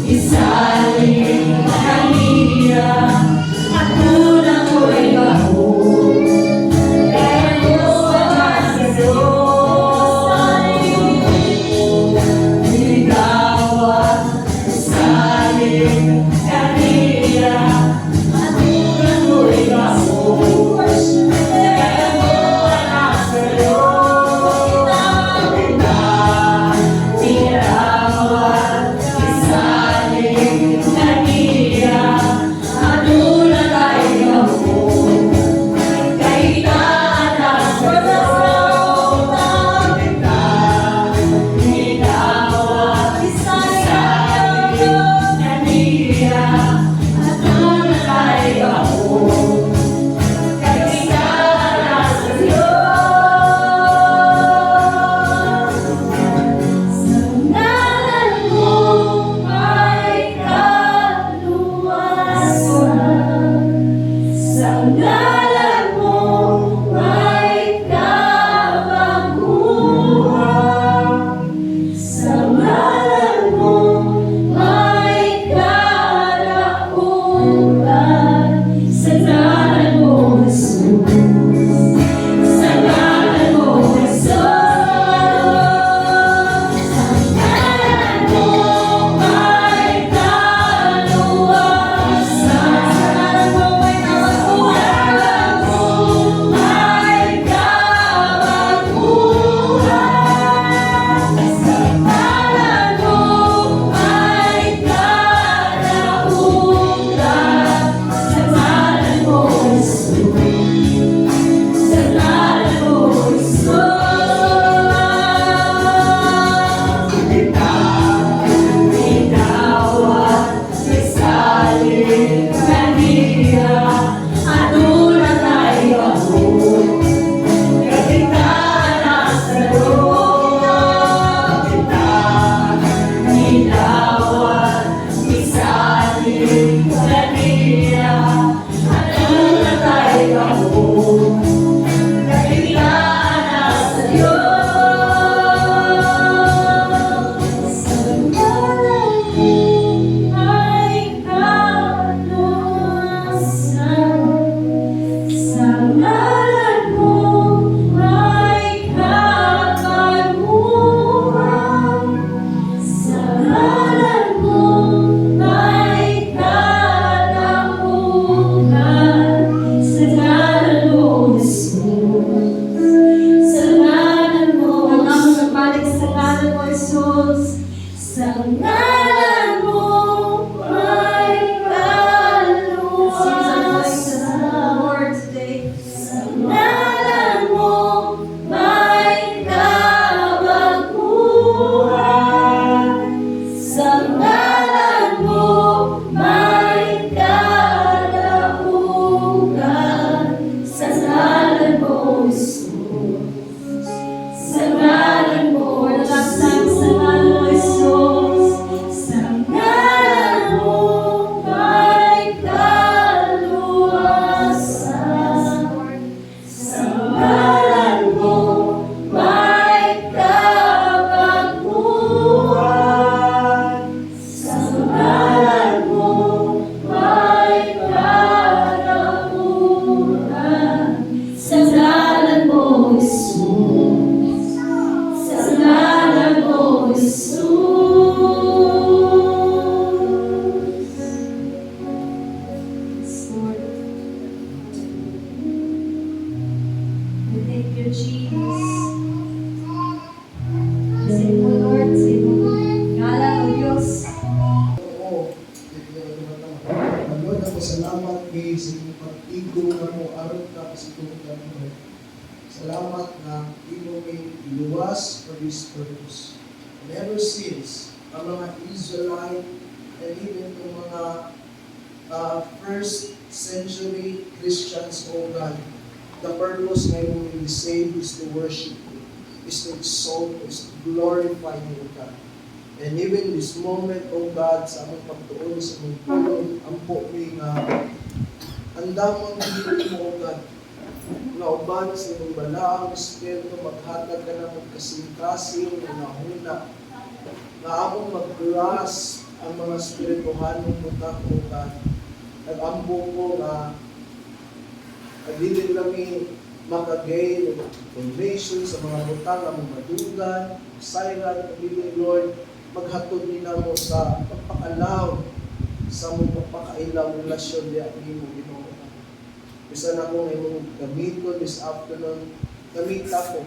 Isali, Maria, at unang ko'y Thank you, Jesus. Kasi mo, Lord, sa imong ngalan o Diyos. Oo. Lord, ako salamat kay sa inyong pag-igo na mo aron ka sa itong mo. Salamat na imo may iluwas for this purpose. And ever since, ang mga Israelite and even yung mga first century Christians, O God, the purpose na yung we save is to worship you, is to exalt, is to glorify you, O God. And even this moment, O God, sa aming pagtuon, sa aming pulong, ang puwing andamon dito mo, O God, na uban sa iyong balaang Espiritu, maghatag ka na magkasing-kasing, huna, na among mag-grasp ang mga spirituhanong butang, O God. Nag-ambo ko na hindi kami makagain ng information sa mga butang na mga madugan, silent, pagiging Lord, maghatod nila mo sa pagpakalaw, sa mong pagpakailaw relasyon di ang imo Ginoo. Bisa na mo imong gamiton this afternoon, gamita ko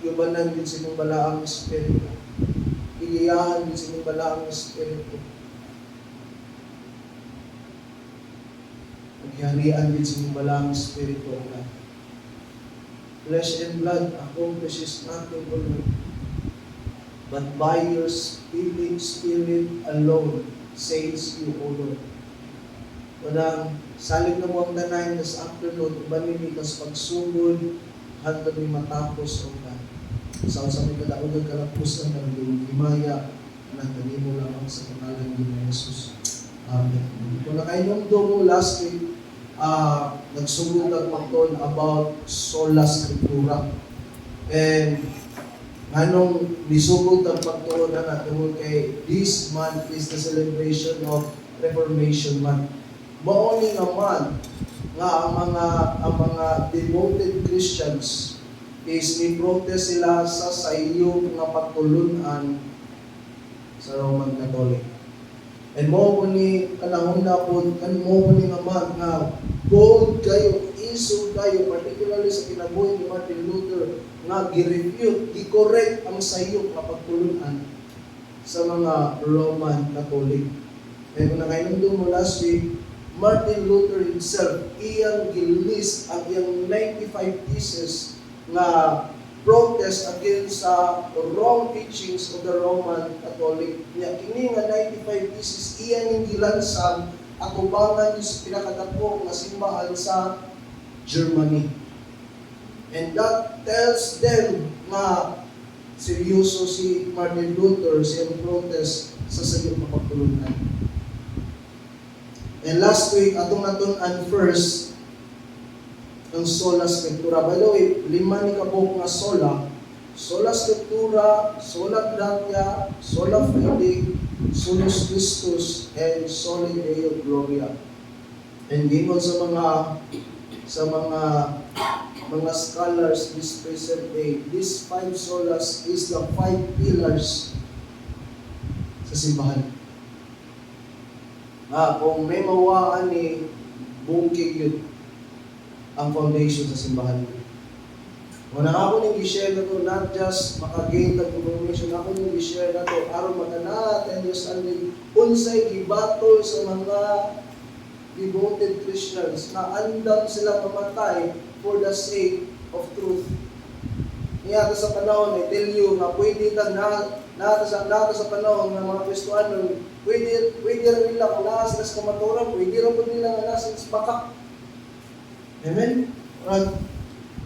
yubanan din sa imong balaang Espiritu. Iliyahan din sa imong balaang Espiritu. Maghiharian din sa imong balaang Espiritu, O God. Flesh and blood accomplishes nothing, O Lord. But by your Spirit alone saves you, O Lord. Walang salig na mo ang tanay this afternoon, ubanin ikas pagsugod, hantod ni matapos, O God. Sa may kadaugan kalapusan ng himaya, nagtanimo lamang sa pangalan ni Jesus. Amen. Kung nakainundo mo last week, nagsugod ang pagton about sola scriptura. And anong nisugod ang pagtuon na natin kay this month is the celebration of Reformation Month. Mauni naman nga ang mga devoted Christians is ni-protest sila sa sayong nga pagtulunan sa Roman Catholic. And mo po ni kanahon na po, mo po ni naman nga bold kayo, issue kayo, particularly sa kinabuhi ni Martin Luther, nga gi-refute, i-correct ang sayong nga pagtulunan sa mga Roman Catholic. And kung nakainundo mo last week, Martin Luther himself, iyang gilist ang iyang 95 theses na protest against sa wrong teachings of the Roman Catholic. Kini nga 95 theses, iyang yung gilansang atubangan sa pinakadako nga simbahan sa Germany. And that tells them na seryoso si Martin Luther sa iyang protest sa sayong mapagtulunan. And last week, atong natunan first, ang sola scriptura. By the way, 5 ni kabuk nga sola. Sola scriptura, sola gratia, sola fide, solus Christus, and soli Deo gloria. And given sa mga scholars this present day, these 5 solas is the 5 pillars sa simbahan. Kung may mawaan ni bungkig yun ang foundation sa simbahan. Kung ako nang i-share na to, not just makagain ng information, ako nang i-share na to, aron magana and understanding unsay gibatol sa mga devoted Christians na andam sila mamatay for the sake of truth. Niya sa panahon, I tell you, na pwede ka na sa panahon ng mga Kristohanon, pwede rin nila kung nasa sa kamaturan, pwede rin po nila nga nasa sa bakak. Amen?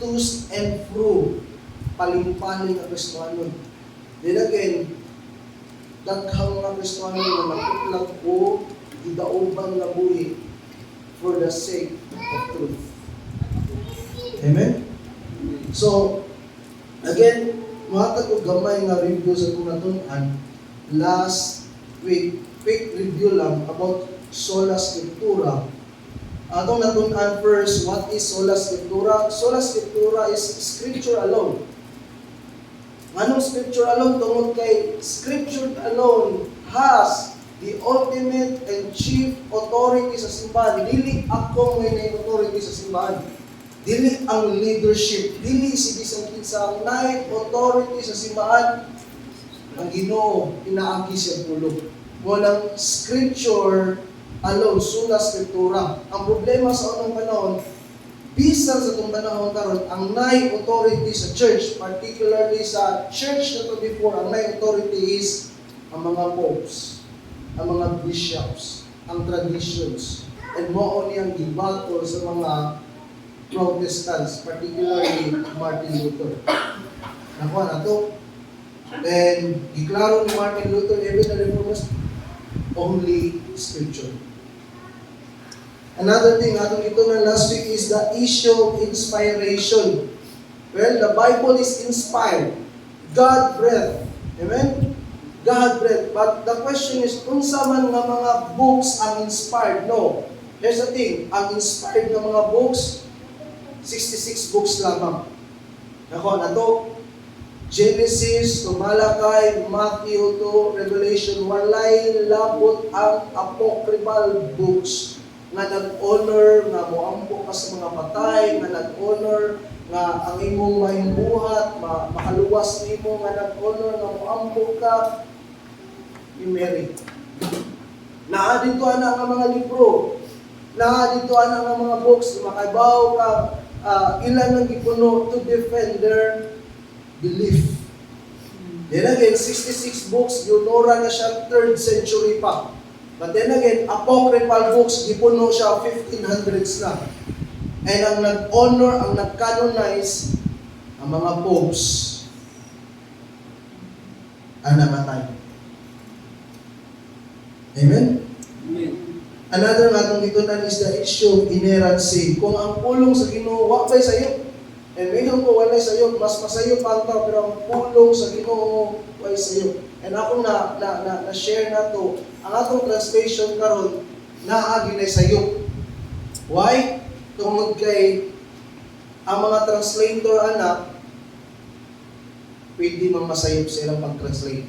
Tus and fro, paling-paling ang Kristohanon. Then again, daghang mga Kristohanon na nakutlag o idaubang na buhi for the sake of truth. Amen? So, again, mahatag ko gamay nga review sa tunatunan last week. Quick review lang about sola scriptura. Atong natunan first, what is sola scriptura? Sola scriptura is scripture alone. Anong scripture alone? Tungod kay scripture alone has the ultimate and chief authority sa simbahan. Dili ako may authority sa simbahan. Dili ang leadership, dili si bisan kinsa night authority sa simbahan ang Ginoo pinaagi siya pulo. Walang scripture alone, sula scriptura. Ang problema sa unang panahon, bisan sa itong panahon karon, ang night authority sa church, particularly sa church na to before, ang night authority is ang mga popes, ang mga bishops, ang traditions, and mo niyang gibato sa mga Protestants, particularly Martin Luther. Nakuha na to. Then, giklaro ni Martin Luther, every the reformers, only scripture. Another thing, atong ito na last week is the issue of inspiration. Well, the Bible is inspired. God breathed. Amen? God breathed. But the question is, unsa man nga mga books ang inspired? No. Here's the thing, ang inspired nga mga books, 66 books lamang. Nako, na to, Genesis to Malakay, Matthew to Revelation, walay labot ang apocryphal books nga nag-honor, nga moampo ka sa mga patay, nga nag-honor, nga ang imong mahimbuhat, makaluwas nimo, nga nag-honor, nga moampo ka ni Mary. Naa dito ana nga mga libro, naa dito ana nga mga books, makaibaw ka, ilan ang gipuno to defend their belief. Then again, 66 books, ginora na siya 3rd century pa. But then again, apocryphal books, gipuno siya 1500s na. And ang nag-honor, ang nag-canonize, ang mga popes, ang namatay. Amen? Amen. Another nga itong itunan is the issue of inerrancy. Kung ang pulong sa Ginoo, wakay sa iyo. And mayroon ko walay sa iyo, mas masayo pa ang tao, pero ang pulong sa Ginoo, walay sa iyo. And ako na-share na to, ang atong translation karon naagi na sa iyo. Why? Tungod kay ang mga translator anak, pwede mang masayop sa ilang pag-translate.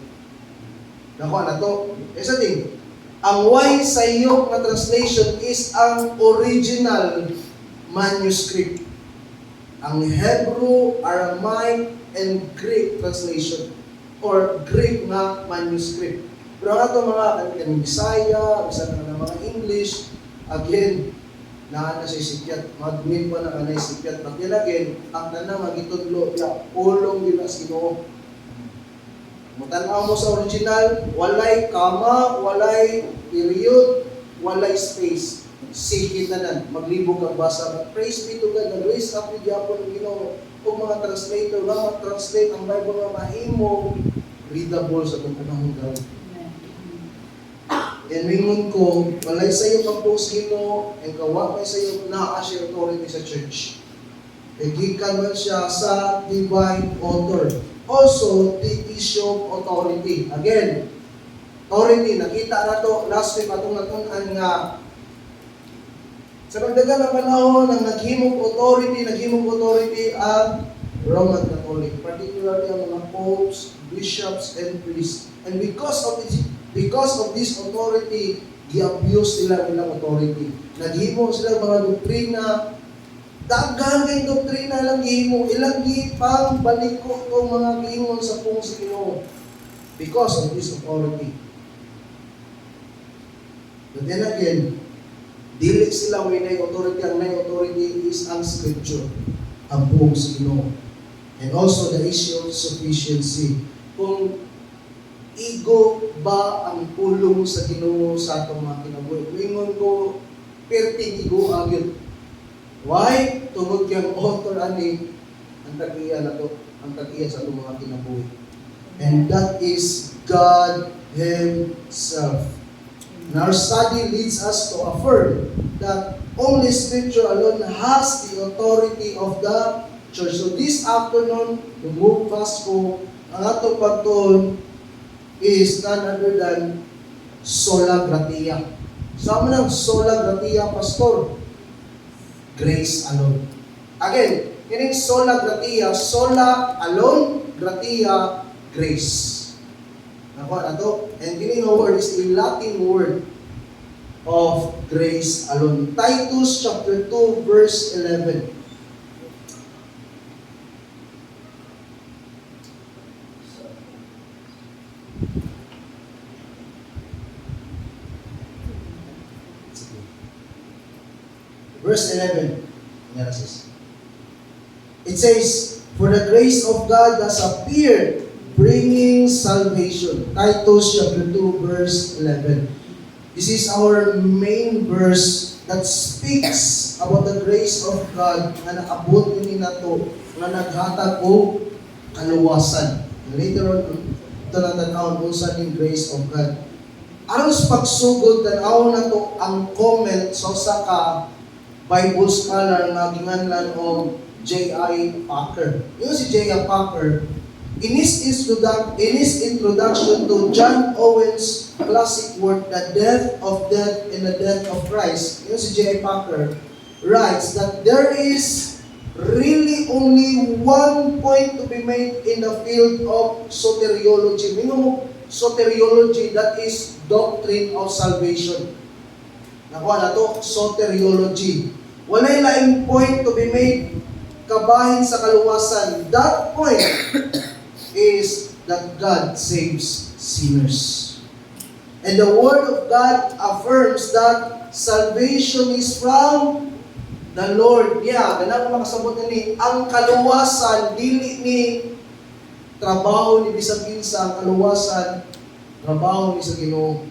Nakuha na to. Isa thing, ang why sayop na translation is ang original manuscript. Ang Hebrew, Aramaic, and Greek translation or Greek na manuscript. Pero ang ato mga kanang Bisaya, bisan na mga English, again, na siya sikyat, mag-meet pa na kanay sikyat. But then again, ang tanang magitudlo, ulong yun as Ginoo. Matanaw mo sa original, walay kama, walay period, walay space. Sikit na nan, maglibog ang basa. But praise be to God, nag-raise up ni Diapon ng Ginoo. Kung mga translator na mag-translate ang Bible na mahimo, readable sa itong panahon gawin. And mingon ko, walay sa iyo pang post Ginoo, and kawapay sa iyo na siya authority sa church. Gikan man siya sa divine author. Also, the issue of authority. Again, authority, nakita na to last week atong natunan nga sa pagdagan ng panahon ng naghimog authority ang Roman Catholic, particularly ang mga popes, bishops, and priests. And because of this authority, gi-abuse nila nilang authority. Naghimo sila mga doktrina, daghang kay doktrina lang gihimo, ilang gipang baliko tong mga giingon sa pung sa Ginoo because of this authority. But then again, dili sila may authority. Ang may authority is ang scripture, ang buong sa Ginoo. And also the issue of sufficiency. Kung igo ba ang pulong sa Ginoo sa atong mga kinabuhi? Ingon ko, perting igo agad. Why? Tungod kang author ani ang tag-iya na to, ang tag-iya sa atong mga kinabuhi. And that is God Himself. And our study leads us to affirm that only Scripture alone has the authority of the church. So this afternoon, to move fast ko, ang atong pagtuon is none other than sola gratia. Sama ng sola gratia, Pastor? Grace alone. Again, meaning sola gratia, sola alone, gratia, grace. Nakuha na to. And kining word is a Latin word of grace alone. Titus chapter 2 verse 11. Verse 11. It says, "For the grace of God has appeared, bringing salvation." Titus chapter 2, verse 11. This is our main verse that speaks about the grace of God na naabot ni nato nga naghatag og kaluwasan. Later on, ito na tanawon unsa ning grace of God. Aron sa pagsugod tan-aw nato ang comment sa usa ka Bible scholar nga ginganlan og J.I. Packer. Yung si J.I. Packer, in his introduction to John Owen's classic work, The Death of Death and the Death of Christ, yung si J.I. Packer writes that there is really only one point to be made in the field of soteriology. Minimum soteriology, that is doctrine of salvation. Nakuha na to, soteriology. Walay laing point to be made kabahin sa kaluwasan. That point is that God saves sinners. And the Word of God affirms that salvation is from the Lord. Yeah, ganang makasabot ni ang kaluwasan, dili ni trabaho ni bisag kinsa, ang kaluwasan, trabaho ni sa Ginoo.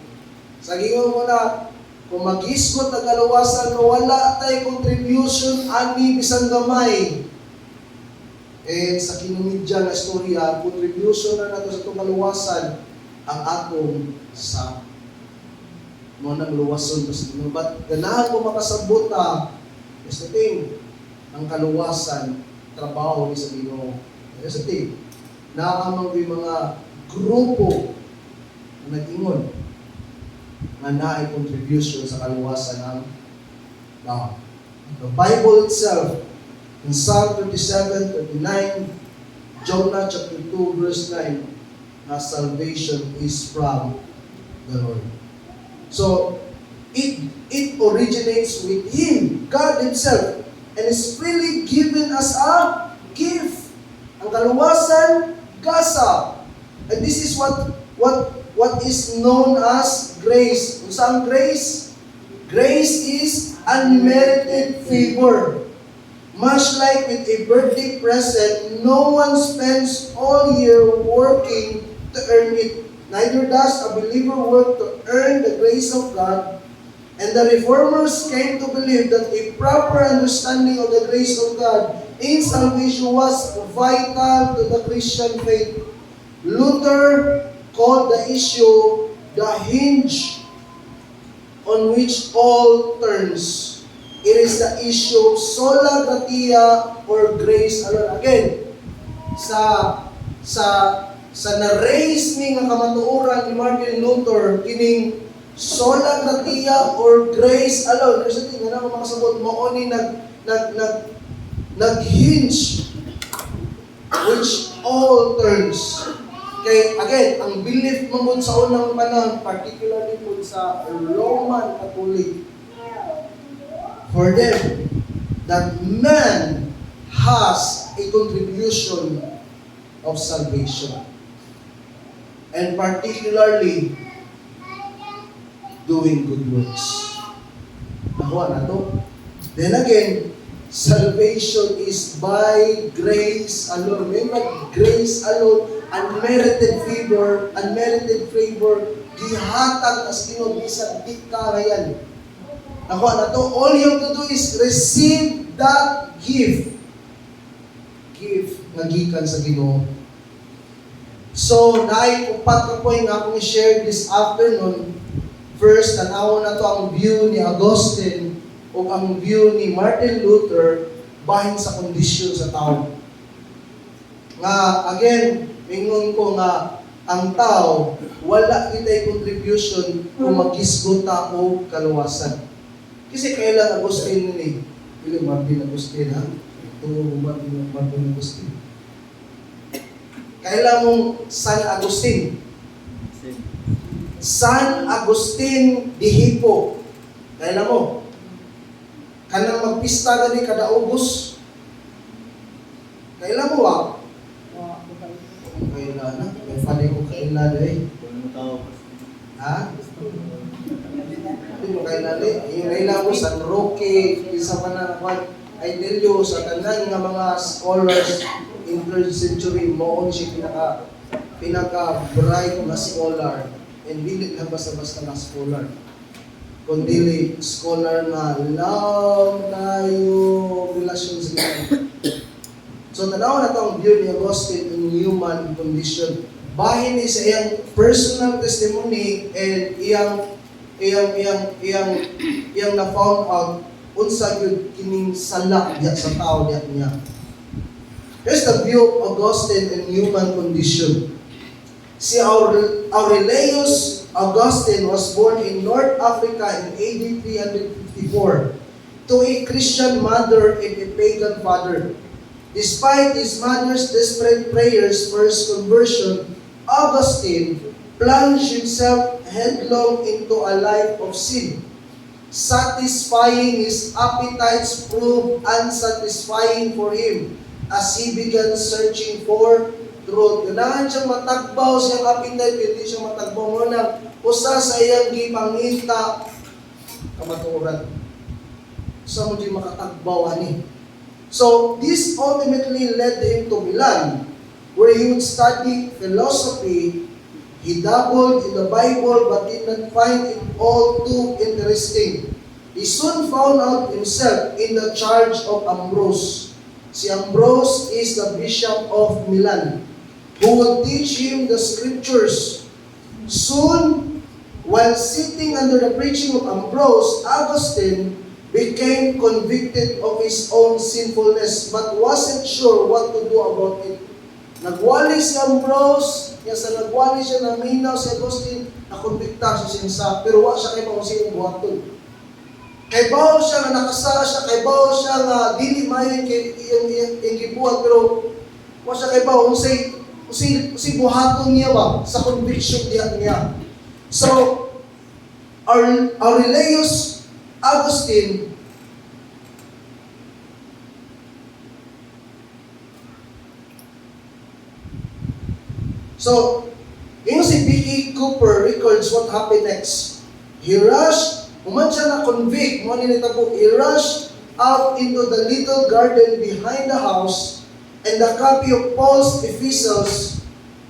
Sa Ginoo mo na, kung mag-isgot ang kaluwasan, wala tay contribution ani bisan gamay. Sa kinumidya na istorya, contribution na nato sa itong kaluwasan ang atong sa mo nang luwason to sa Ginoo. But ganahan ko makasabot is the thing, ang kaluwasan, trabaho ni sa Ginoo. Is the thing, naamang mga grupo na nag-ingon na naay contribution sa kaluwasan ng tao. The Bible itself, in Psalm 37, 39, Jonah chapter 2, verse 9, na salvation is from the Lord. So, it originates with Him, God Himself, and is freely given as a gift. Ang kaluwasan, gasa. And this is what is known as grace. Kung saan grace? Grace is unmerited favor. Much like with a birthday present, no one spends all year working to earn it. Neither does a believer work to earn the grace of God. And the Reformers came to believe that a proper understanding of the grace of God in salvation was vital to the Christian faith. Luther called the issue the hinge on which all turns. It is the issue of sola gratia or grace alone. Again, sa na-raise ni nga kamatuoran ni Martin Luther, kining sola gratia or grace alone. Kasi tingnan na makasabot mo ni nag-hinge which all turns. Kay again, ang belief mo sa unang panahon, particularly po sa Roman Catholic, for them, that man has a contribution of salvation. And particularly, doing good works. Nakuha na to. Then again, salvation is by grace alone. May grace alone, unmerited favor, gihatag as Ginoo bisan di karayan. Nakuha na to. All you have to do is receive that gift. Gift nga gikan sa Ginoo. So, naay upat ka point nga akong i-share this afternoon. First, tanaw na to ang view ni Augustine o ang view ni Martin Luther bahin sa kondisyon sa tao. Nga, again, mingon ko nga, ang tao, wala kita'y contribution kung mag-isgot o kaluwasan. Kasi kailan Agustin ni? Pili Martin Agustin, ha? Ito Martin Agustin. Kailan mong San Agustin? San Agustin de Hippo. Kailan mo? Kanang magpista gani kada August. Kailan mo ba? Kailan na? May fali ko kailan eh. Ha? Hindi mo kayo nali. Yung nailang ko sa Roque, isa pa na naman. I tell you, sa tanan nga mga scholars in 3rd century, moon siya pinaka-bright na scholar. And hindi lang basta-basta na scholar. Kundi scholar na lang tayo relasyon sa Ginoo. So, tanaw na itong view ni Augustine in human condition. Bahin ni sa iyang personal testimony and iyang na found out unsa gyud kining sala diya sa tao diya niya. Here's the view of Augustine in human condition. Si Aurelius Augustine was born in North Africa in AD 354 to a Christian mother and a pagan father. Despite his mother's desperate prayers for his conversion, Augustine plunged himself headlong into a life of sin. Satisfying his appetites proved unsatisfying for him as he began searching for truth. Kailangan siyang matagbaw siyang appetite, hindi siya matagbaw mo na usa sa iyang gipangita kamatuoran. Sa mo di makatagbaw ani. So, this ultimately led him to Milan, where he would study philosophy. He dabbled in the Bible but did not find it all too interesting. He soon found out himself in the charge of Ambrose. Si Ambrose is the Bishop of Milan, who would teach him the scriptures. Soon, while sitting under the preaching of Ambrose, Augustine became convicted of his own sinfulness but wasn't sure what to do about it. Nagwali si Ambrose, kaya sa nagwali siya, naminaw si Augustine, nakonbikta siya sa pero wa siya kay mausing buhaton. Kay bawo siya nga nakasala siya, kay bawo siya nga dili mayon kay iyang gibuhat, pero wa siya kay bawo unsay buhaton niya ba sa conviction niya. So, Aurelius Augustine yung si B.E. Cooper records what happened next. He rushed, human siya na-convict, he rushed out into the little garden behind the house, and the copy of Paul's epistles,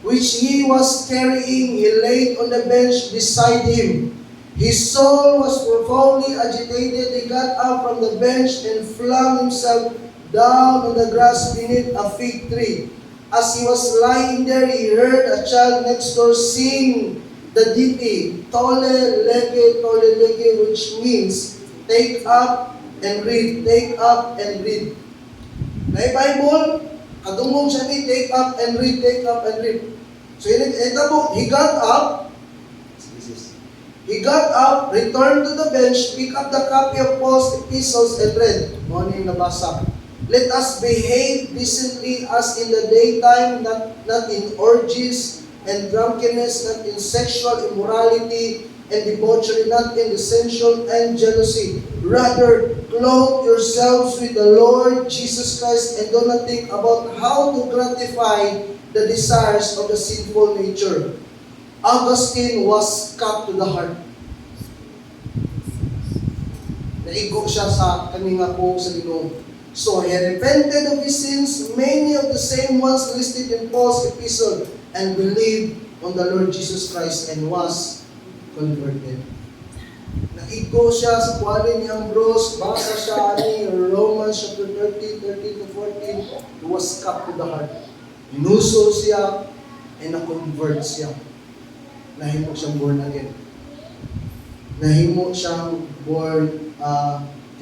which he was carrying, he laid on the bench beside him. His soul was profoundly agitated. He got up from the bench and flung himself down on the grass beneath a fig tree. As he was lying there, he heard a child next door sing the ditty, Tolle Lege, which means, take up and read, take up and read. Na Bible, kadungog siya ni, take up and read, take up and read. So, he got up, returned to the bench, picked up the copy of Paul's epistles and read. Morning nabasa. Let us behave decently as in the daytime, not in orgies and drunkenness, not in sexual immorality and debauchery, not in dissension and jealousy. Rather, clothe yourselves with the Lord Jesus Christ and do not think about how to gratify the desires of the sinful nature. Augustine was cut to the heart. Naigo siya sa kaninga po sa Ginoo. So he repented of his sins, many of the same ones listed in Paul's epistle, and believed on the Lord Jesus Christ and was converted. Naigo siya sa kwali ni Ambrose, basa siya ni Romans chapter 13 to 14, he was cut to the heart. Inuso siya, and na-convert siya. Nahimo siyang born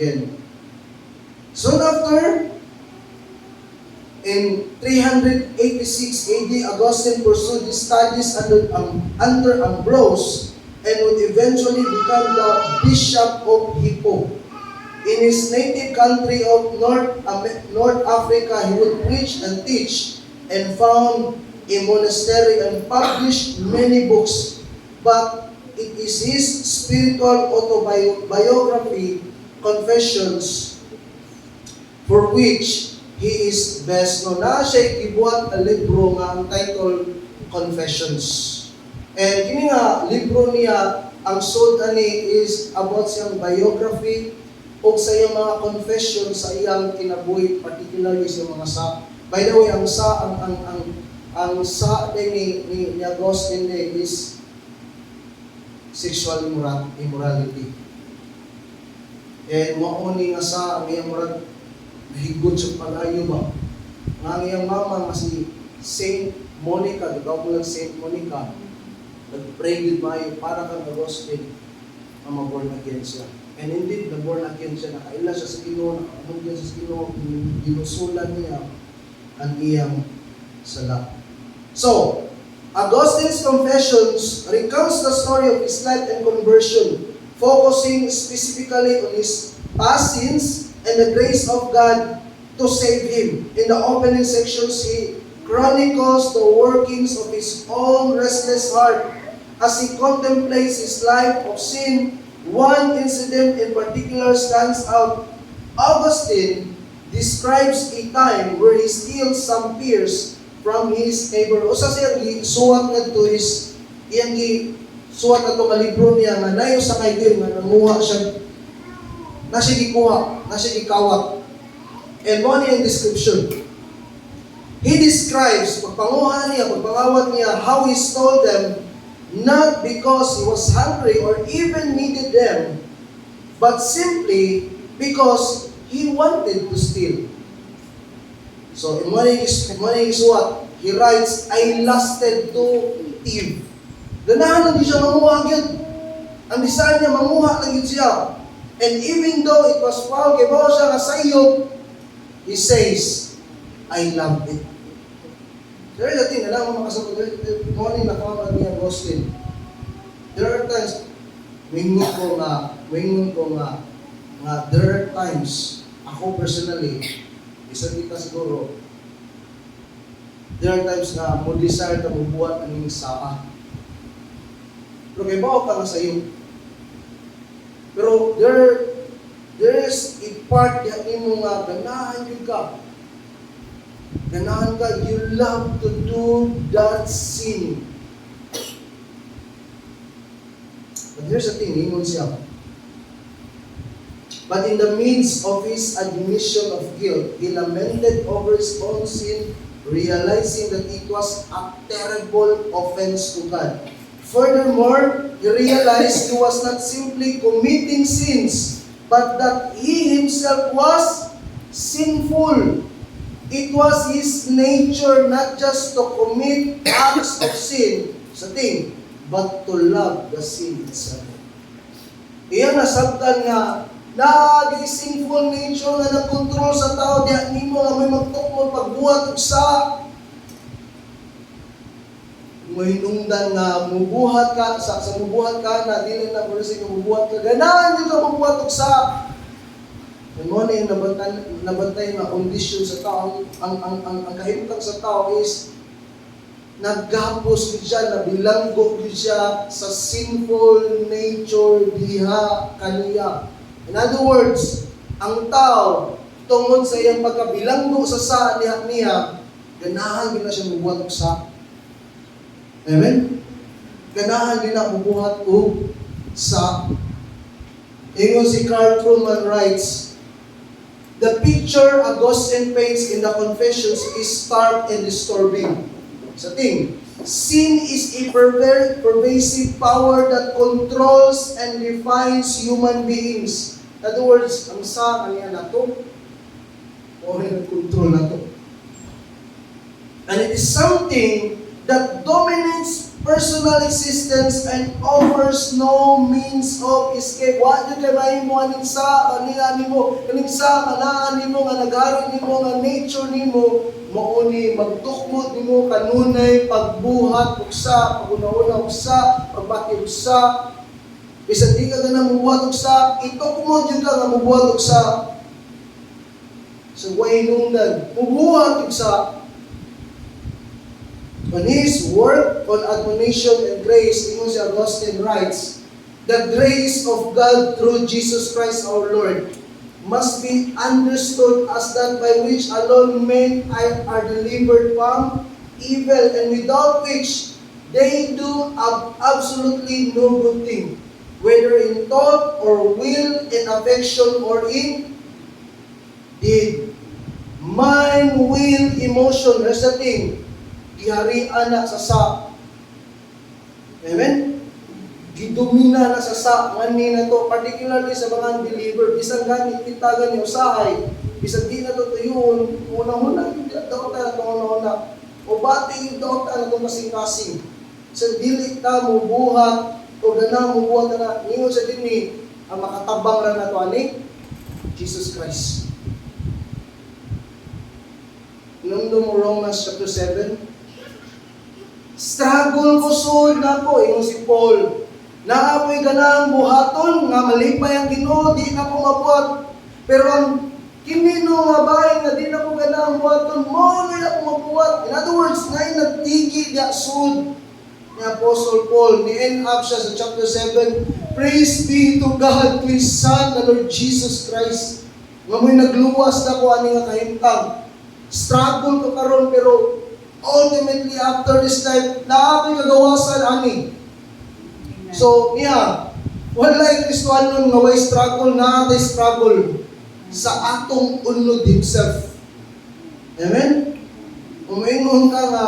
again. Soon after, in 386 AD, Augustine pursued his studies under Ambrose and would eventually become the Bishop of Hippo. In his native country of North Africa, he would preach and teach and found a monastery and published many books. But it is his spiritual autobiography, Confessions, for which he is best known. Na siya gibuhat na libro nga ang title Confessions. And kini nga libro niya ang sud ani is about siyang biography o sa iyang mga confession sa iyang kinabuhi, particularly sa mga sa. By the way, ang sa ni Augustine is sexual immorality. And mauni nga sa ang iyang murag higod sa pag-ayo ba. Nga ang iyang mama nga si Saint Monica, di ba mo lang Saint Monica, nag-pray with Mayo para kang Augustine na ma-born again siya. And indeed, na-born again siya, nakaila siya sa Ginoo, nakaamog siya sa Ginoo, ginusulan niya ang iyang sala. So, Augustine's Confessions recounts the story of his life and conversion, focusing specifically on his past sins and the grace of God to save him. In the opening sections, he chronicles the workings of his own restless heart as he contemplates his life of sin. One incident in particular stands out. Augustine describes a time where he steals some pears from his neighbor. O sa siya, suwat na to is, iyang suwat na to kalibro niya, nga nayo sa kaibigan, nga nanguha siya, na siya gikuha, na siya gikawat. And one in description. He describes, pagpanguha niya, pagpangawat niya, how he stole them, not because he was hungry or even needed them, but simply because he wanted to steal. So, in one isuwat, he writes, I lusted to thief. Ganahan lang siya manguha yun. Ang design niya, manguha lang yun siya. And even though it was foul, kaya ba siya kasayop, he says, I love it. There is a thing, alam mo makasabot, morning na found ni Augustine. There are times, wingon ko nga, there are times, ako personally, isa kita siguro, there are times na mo desire na mabuhat ang inyong saa. Pero kaya ba ka nga sa'yo? Pero there is a part na mo nga, ganahan yun ka. Ganahan ka, you love to do that sin. But here's the thing, ingon siya. But in the midst of his admission of guilt, he lamented over his own sin, realizing that it was a terrible offense to God. Furthermore, he realized he was not simply committing sins, but that he himself was sinful. It was his nature not just to commit acts of sin, sa thing, but to love the sin itself. Iyang nasabtan nga, naging sinful nature nga nag-control sa tao, diya nimo nga may magtukmol pagbuhat og sa may nungdan nga mubuhat ka sa mubuhat ka na dili na kursi ka mubuhat ka ganahan din ka mubuhat og sa mo ni nabantay na kondisyon sa tao ang kahimtang sa tao is naggapos gid siya, nabilanggo gid siya sa sinful nature diha kaniya. In other words, ang tao tungod sa iyang pagkabilanggo sa niya, ganahan gid na siya mubuhat og sa. Amen? Ganahan din na mubuhat o sa. Ingon si Carl Trueman writes, the picture Augustine paints in the Confessions is stark and disturbing. Sa thing, sin is a pervasive power that controls and defines human beings. In other words, ang sa kanya na to, o nag-control na to. And it is something that dominates personal existence and offers no means of escape. Wa di kay mahimo aning sa nimo, kaning sa kanaan nimo nga nagari nimo nga nature nimo mao ni magtukmod nimo kanunay pagbuhat ug sa paguna-una ug sa pagbati ug sa bisan di ka ganang mubuhat ug sa itukmod jud ka nga mubuhat ug sa way nungdan mubuhat ug sa. On his work on admonition and grace, ingon si Augustine writes, the grace of God through Jesus Christ our Lord must be understood as that by which alone men are delivered from evil and without which they do absolutely no good thing. whether in thought or will, in affection or in deed. Mind, will, emotion, there's the thing. Giharian na sa. Amen? Gidumina na sa mani na to, particularly sa mga believer. Bisan gani kita gani usahay, bisan di na to tuyon, una-una, daw tayo ito una-una. O bati yung daw tayo itong kasing-kasing. Sa dili ta mo buhat, o gana mo buhat na, ningon sa dini, ang makatabang lang na to, ani? Jesus Christ. Inundo mo Romans chapter 7. Struggle ko sud na ko, yung si Paul. Naapoy ganang buhaton, nga malipay ang Ginoo, di na ko mabuhat. Pero ang kimino nga bahay nga di na ko ganang buhaton, mo na ako mabuhat. In other words, na nagtigi niya sud ni Apostle Paul. Ni-end up siya sa chapter 7. Praise be to God, to His Son, the Lord Jesus Christ. Nga mo'y nagluwas na ko ani nga kahimtang. Struggle ko karon pero ultimately after this time, naapoy kagawasan ani. So, walay Kristohanon nga way struggle, naatay struggle sa atong unod himself. Amen? Umingon ka nga,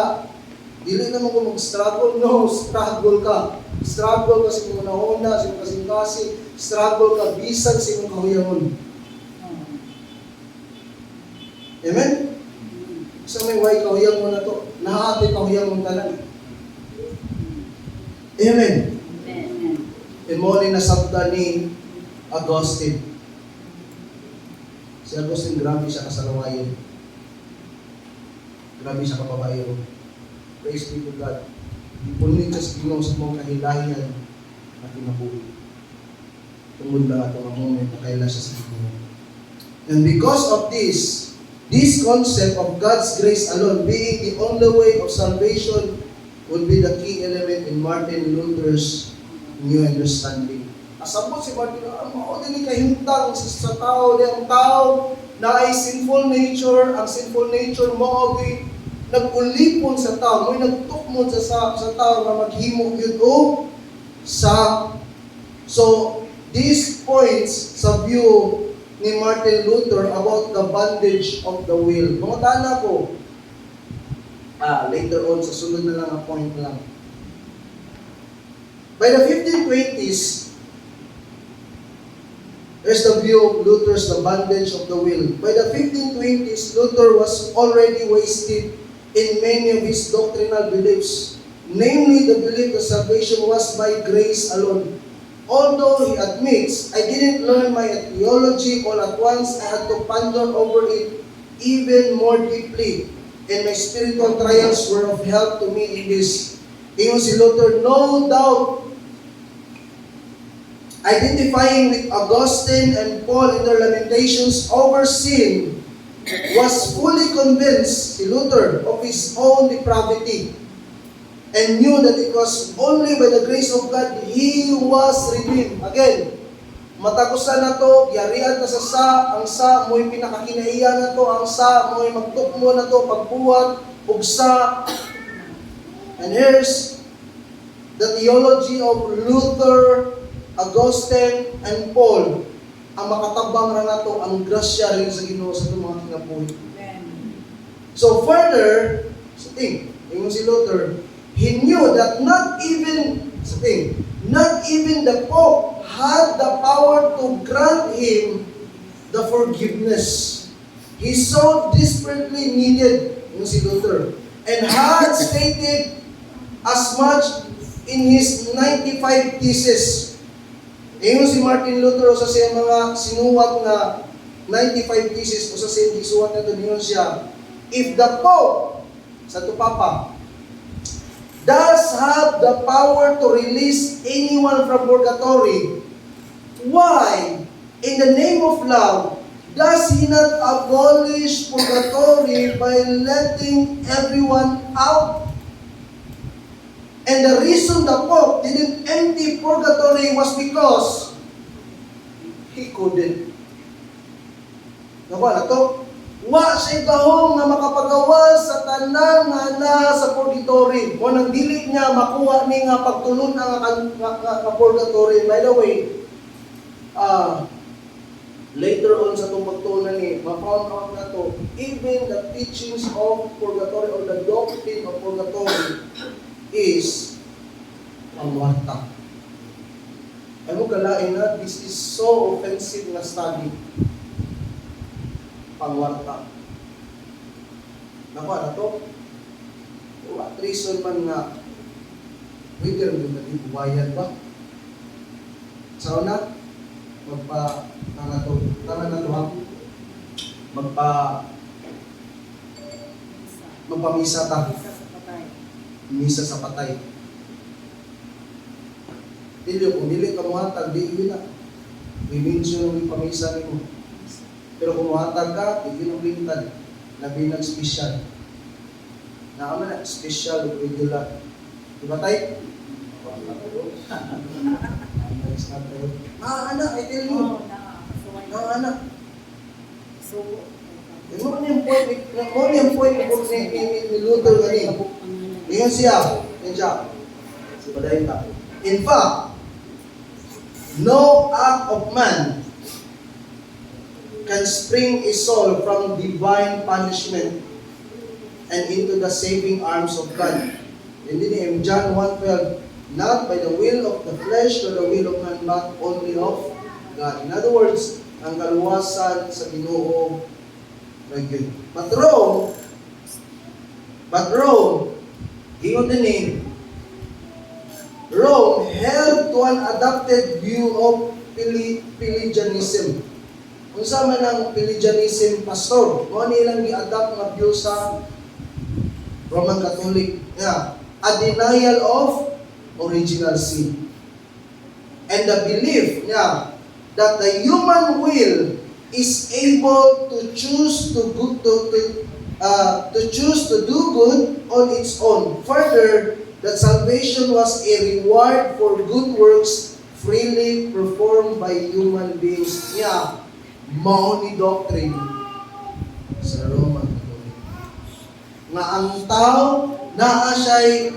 dili naman ko mag-struggle, no, struggle ka. Struggle ka sa mga nauna, sa mga kasing-kasi, struggle ka, bisan sa mga kahuyangon. Amen? Sa may way kahuyang mo na to, naatay kahuyang mo tanan. Amen? And mo ni nasabda ni Augustine. Si Augustine, grabe siya kasalawayan. Grabe siya kababayo. Praise be to God. Ipunit siya sa Ginoo sa mga kahilahian at kinabuhi. Tungod lang ito ang moment na kailan siya sa Ginoo. And because of this concept of God's grace alone being the only way of salvation would be the key element in Martin Luther's new understanding. Asabot si Martin, mao din kahimtang sa tao, ang tao na ay sinful nature, ang sinful nature mo ay nag-ulipon sa tao, may nagtukmod sa tao na maghimo yun o sa. So, these points sa view ni Martin Luther about the bondage of the will. Mga tana ko, later on, sa sunod na lang ang point lang. By the 1520s, there's the view of Luther's the bondage of the will. By the 1520s, Luther was already wasted in many of his doctrinal beliefs, namely the belief that salvation was by grace alone. Although he admits, I didn't learn my theology all at once, I had to ponder over it even more deeply, and my spiritual trials were of help to me in this. Ingon si Luther, no doubt, identifying with Augustine and Paul in their lamentations over sin, was fully convinced, si Luther, of his own depravity, and knew that it was only by the grace of God he was redeemed. Again, matagusan na to, yarian na ang sa, mo'y pinakakinaiya na to, ang sa, mo'y magtukmo na to, pagbuhat, ugsa. And here's the theology of Luther, Augustine, and Paul. Ang makatabang ra nato ang grasya rin sa Ginoo sa itong mga kinabuhi. So further, sa thing, yung si Luther, he knew that not even the Pope had the power to grant him the forgiveness he so desperately needed, yung si Luther, and had stated as much in his 95 theses. Ngayon si Martin Luther, usa siya mga sinuwat na 95 theses, usa siya gisuwat na ito, niyon siya, if the Pope, sa ito Papa, does have the power to release anyone from purgatory, why, in the name of love, does he not abolish purgatory by letting everyone out? And the reason the Pope didn't empty purgatory was because he couldn't. Nakuha na to? Wa siya gahong nga makapagawas sa tanang nga naa sa purgatory. Kung nang dili niya makuha ni nga pagtulon ang purgatory. By the way, later on sa itong pagtunan ni, ma-found out na to, even the teachings of purgatory or the doctrine of purgatory is pangwarta. Ano kalain na, this is so offensive na study. Pangwarta. Nakuha na to? What reason man nga, pwede rin na di buwayan ba? Sa una, tanga na to ha? Magpamisa ta. Misa sa patay. Dili, kung dili ka muhatag, di yun na. May mention ng pamisa ni mo. Pero kung muhatag ka, hindi nang lingtad. Labi ng special. Naman na, special o regular. Diba tayo? Anak, I tell you. Anak. Mo yung point ni Luther galing. Ingat siya. Sipadayin ka. In fact, no act of man can spring a soul from divine punishment and into the saving arms of God. And then in John 1:12, not by the will of the flesh or the will of man, but only of God. In other words, ang kaluwasan sa Ginoo na yun. But Rome, ingon din eh, Rome held to an adopted view of Pelagianism. Kung sa man ang Pelagianism, pastor, kung ano ilang i-adapt nga view sa Roman Catholic, a denial of original sin. And the belief that the human will is able to choose to do good on its own. Further, that salvation was a reward for good works freely performed by human beings. Mao ni doctrine sa Roman Catholic. Nga ang tao naa siya'y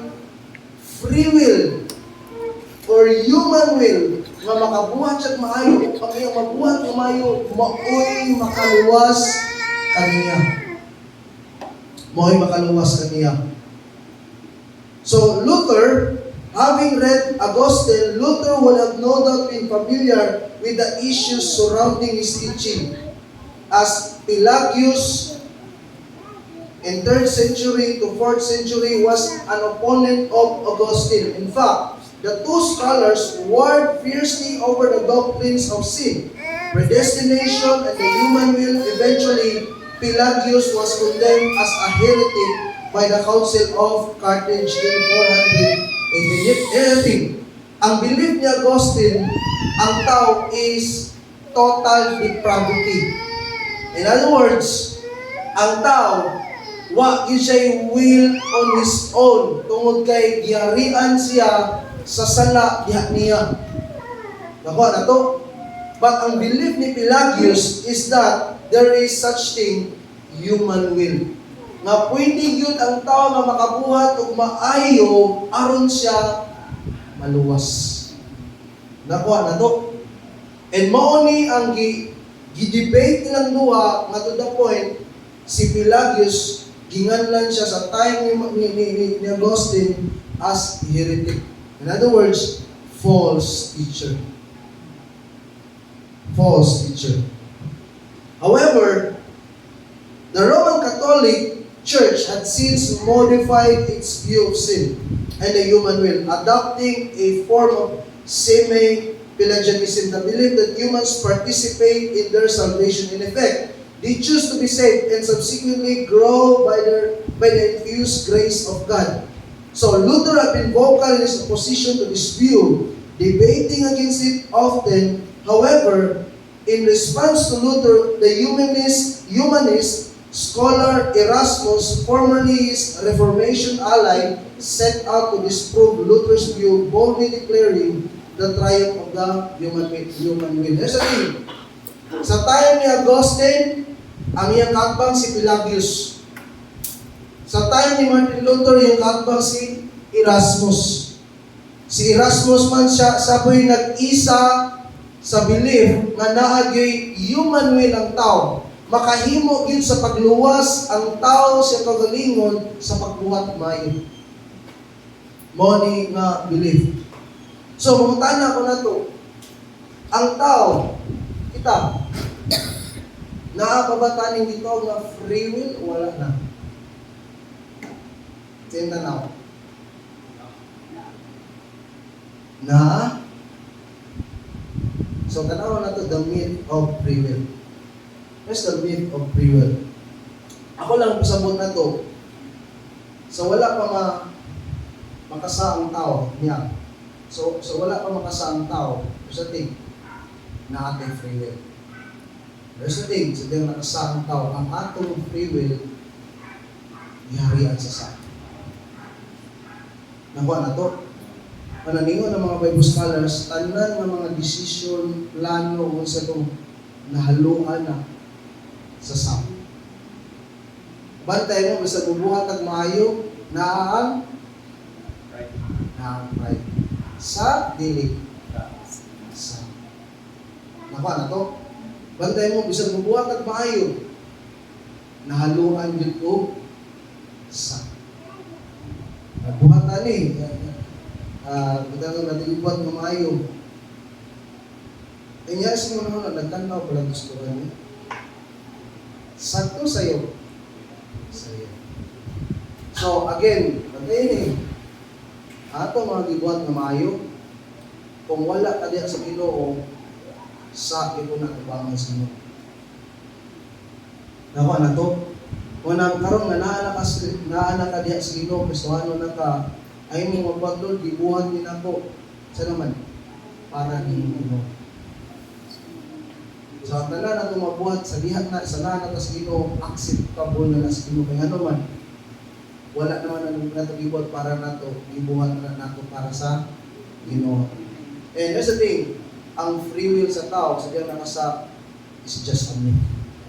free will or human will nga makabuhat siya maayo, pag iyang mabuhat maayo, maoy makaluwas kaniya. Maoy makaluwas kaniya. So Luther, having read Augustine, Luther would have no doubt been familiar with the issues surrounding his teaching. As Pelagius in 3rd century to 4th century was an opponent of Augustine. In fact, the two scholars warred fiercely over the doctrines of sin, predestination, and the human will. Eventually, Pelagius was condemned as a heretic by the Council of Carthage in 480. Ang belief ni Augustine, ang tao is total depravity. In other words, ang tao, wa siya will on his own. Tungod kay giyarian siya sa sala niya. Nakuha na to? But ang belief ni Pelagius is that there is such thing, human will. Nga pwede yun ang tao nga makabuhat o maayo aron siya maluwas. Nakuha na to? And mao ni ang gi-debate nilang duha nga to the point, si Pelagius ginganlan siya sa time ni Augustine as heretic. In other words, false teacher. False teacher. However, the Roman Catholic Church had since modified its view of sin and the human will, adopting a form of semi-Pelagianism, the belief that humans participate in their salvation. In effect, they choose to be saved and subsequently grow by the infused grace of God. So Luther had been vocal in his opposition to this view, debating against it often. However, in response to Luther, the humanist scholar Erasmus, formerly his Reformation ally, set out to disprove Luther's view, boldly declaring the triumph of the human will. Here's the thing. Sa time ni Augustine, Ang iyang kaatbang si Pelagius. Sa time ni Martin Luther, yung kaatbang si Erasmus. Si Erasmus man siya, saboy nag-isa sa belief nga naagay human will ang tao. Makahimo gyud sa pagluwas ang tao sa kagalingon sa pagbuhat mayo. Mo ni nga belief. So, mangutana ko na to. Ang tao, kita, naapabatanin dito nga free will, wala na. Tinta na ako. Na? So, tanaw na to, the myth of free will. What's the myth of free will? Ako lang pasabot na to. So, wala pa makasaang tao niya. So wala pa makasaang tao. There's a thing na ating free will. There's a thing, sa diyang nakasaang tao, ang atong free will, iharian sa nakuha na to. Pananingon ng mga Bible scholars, tanan ng mga decision, plano, kung sa itong nahaluan na sa sa. Bantay mo, basta bubuhat at maayo, naaan right. Sa dili. Sa. Nakuha na to. Bantay mo, basta bubuhat at maayo, nahaluan dito sa. Buhatan eh. Kita nga natilibuhat ng maayo. Kanya sa mga naman, nagtanaw pala gusto ka niya. Sakto sa'yo. So, again, patayin eh. Ato mga gibuhat na maayo, kung wala ka diya sa Ginoo, sa ito na kabangan sa Ginoo. Nakuha na to. Kung karon nga naana ka diya sa Ginoo, Kristohano na ka, ay mo magpagdol, gibuhat din ako. Sa naman? Para ni Ginoo. So, ang tanan na itong mabuhat sa dihat na, sa nana sa Ginoo, acceptable na sa Ginoo. Kaya ano man, wala naman ang natagibot para nato, ibuhat na nato para sa Ginoo. And there's the thing, ang free will sa tao, sa diyan nakasa, is just a myth.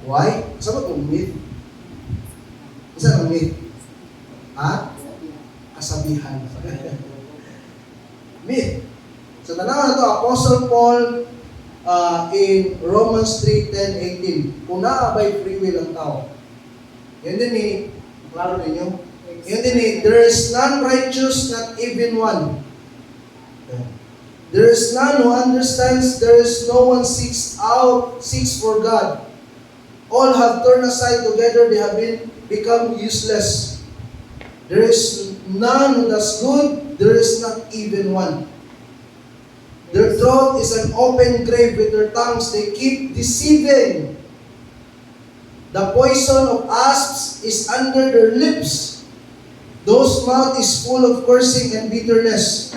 Why? Kasama itong myth. Isa ang myth? Ha? Kasabihan. Myth. So, tanawan na ito, Apostle Paul in Romans 3:10-18. Kung naabay free will ang tao. Yan din eh, klaro ninyo. Yan din eh, there is none righteous, not even one. There is none who understands, there is no one seeks for God. All have turned aside together, they have become useless. There is none who does good, there is not even one. Their throat is an open grave, with their tongues they keep deceiving. The poison of asps is under their lips. Those mouth is full of cursing and bitterness.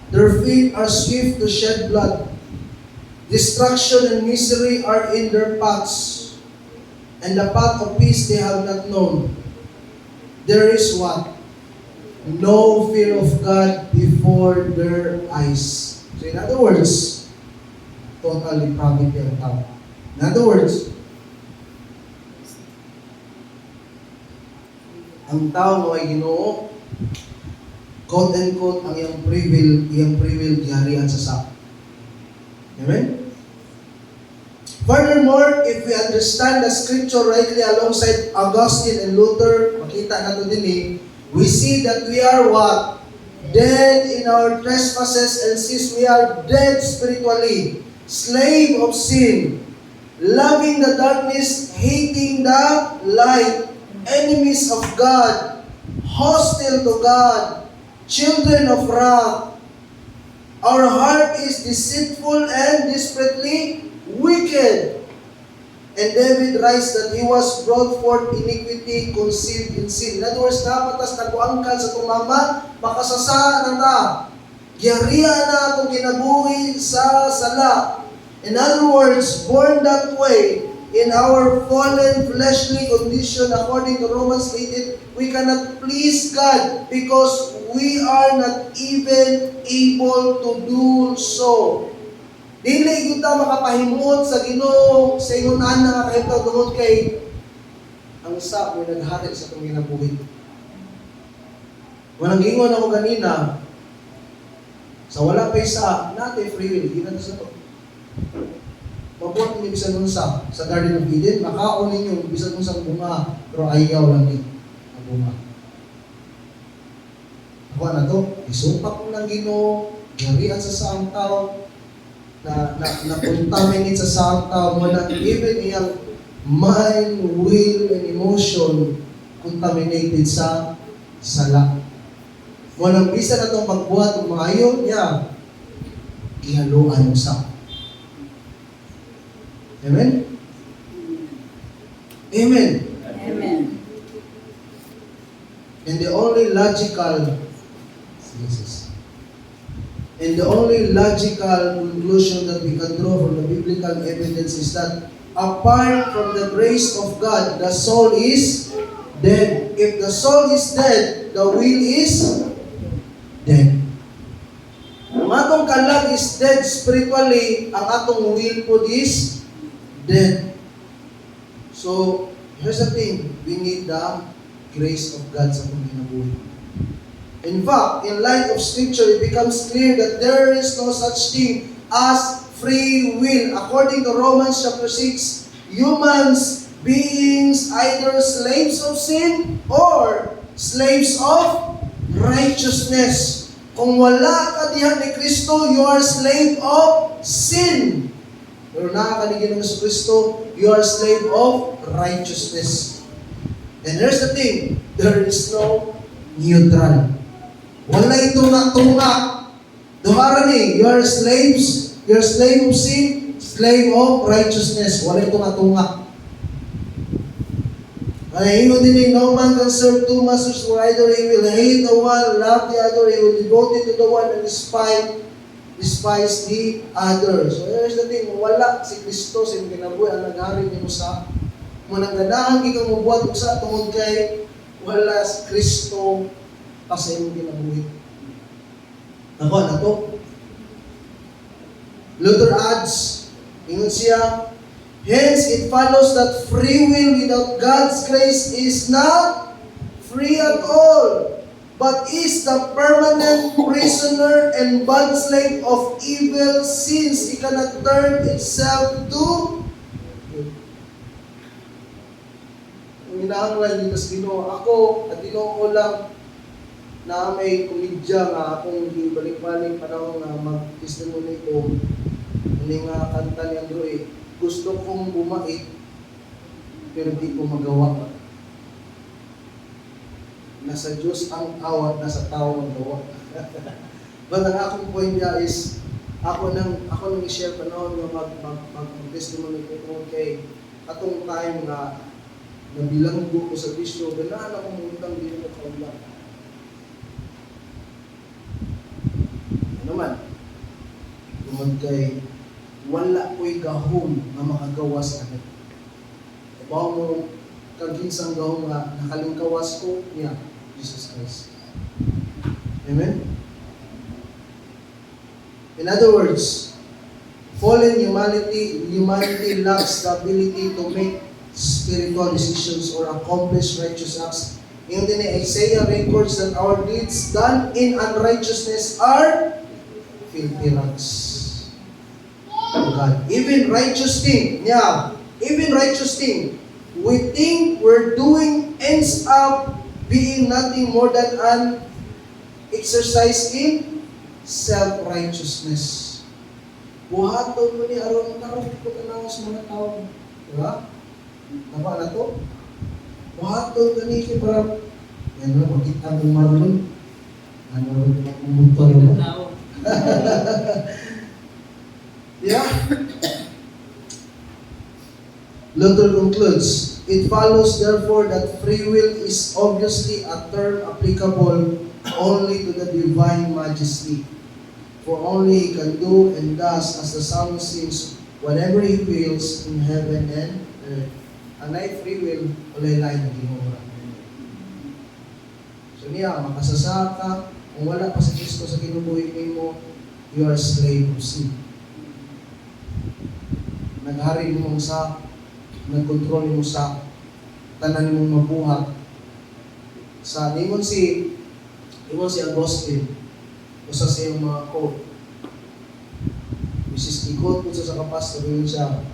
Their feet are swift to shed blood. Destruction and misery are in their paths, and the path of peace they have not known. There is what? No fear of God before their eyes. So in other words, total depravity ang tao. In other words, ang tao mo ay Ginoo, quote and quote, ang iyang free will, diharian sa sa. Amen? Furthermore, if we understand the scripture rightly alongside Augustine and Luther, makita natin din eh, we see that we are what? Dead in our trespasses and sins. We are dead spiritually, slave of sin, loving the darkness, hating the light, enemies of God, hostile to God, children of wrath. Our heart is deceitful and desperately wicked. And David writes that he was brought forth iniquity, conceived in sin. In other words, napatas nagkuangkal sa itong mama, makasasa na ta. Giyariya na itong kinabuhi sa sala. In other words, born that way, in our fallen fleshly condition, according to Romans 8, we cannot please God because we are not even able to do so. Dili kita makapahimuot sa Ginoo sa ingon ana kahit tungod kay ang sa mo naghari sa itong ginabuhi. Walang gingon ako ganina, sa wala pa isa, natin free will, di na sa to. Mabuhat ninyo bisan nun sa Garden of Eden, makaon ninyo bisan nun sa bunga, pero ayaw lang din ang bunga. Ako na to, isumpak mo ng Ginoo, garihan sa saang tao, na contaminate sa saang tao, mo na even iyang mind, will, and emotion contaminated sa sala. Mo nang bisa na itong magbuhat ng mga ayon niya, ihaluan mo sa. Amen? Amen. Amen. And the only logical conclusion that we can draw from the biblical evidence is that apart from the grace of God, the soul is dead. If the soul is dead, the will is dead. Ang atong kalag is dead spiritually, ang atong will po is dead. So, here's the thing, we need the grace of God sa atong kinabuhi. In fact, in light of Scripture, it becomes clear that there is no such thing as free will. According to Romans chapter 6, humans, beings, either slaves of sin or slaves of righteousness. Kung wala ka dihan ni Kristo, you are slave of sin. Pero nakakaligin ng Kristo, you are slave of righteousness. And here's the thing, there is no neutral. Wala itong natunga. Duhara ni, you are slaves, you are slave of sin, slave of righteousness. Wala itong natunga. Ay, ingon din, no man can serve two masters, for either he will hate the one, love the other, he will devote to the one, and despise the other. So here's the thing, wala si Kristo sa imong kinabuhi ang naghari nimo sa munang ganahan gikang mubuhat og sa tungod kay wala si Kristo pa sa imong kinabuhi. Ako na to. Luther adds, ingon siya, hence it follows that free will without God's grace is not free at all, but is the permanent prisoner and bondslave of evil since it cannot turn itself to good. Ang hinahanglan dito sa Ginoo, ako at Ginoo lang na may komedya nga akong balik-balik panahon nga mag-testimony ko hindi nga kanta ni Andrew gusto kong bumait pero di ko magawa. Nasa Diyos ang awat, nasa tao ang gawa. But ang akong point niya is, ako nang i-share panahon nga mag-testimony ko kay atong time na nabilanggo ko sa bisyo, ganaan akong utang din ko kaulang. Ano man? Tungod kay wala ko'y gahom na makagawa sa akin. Ibaw mo kaginsang gahom nga nakalingkawas ko niya, Jesus Christ. Amen? In other words, fallen humanity lacks the ability to make spiritual decisions or accomplish righteous acts. Yung din Isaiah records that our deeds done in unrighteousness are filthy rags to God. Even righteous thing, we think we're doing ends up being nothing more than an exercise in self-righteousness. Buhaton mo ni aron karon ko tanaw sa mga tao, di ba? Tama na to? Buhaton gani kay para yan na makita mo marunong. Ano rin pumunta rin. Yeah. Luther concludes, it follows therefore that free will is obviously a term applicable only to the divine majesty. For only He can do and does as the psalmist sings whatever He wills in heaven and earth. Ang free will, ulay-lay na Ginoo. So niya, makasasa ka, kung wala pa sa Kristo sa kinubuhi mo, you are slave of sin. Naghari mo sa, nagkontrol mo sa, tanan mong mabuhat. Sa nimon si Agustin, usa sa iyong mga quote. Mrs. Ikot po sa kapastor yun siya.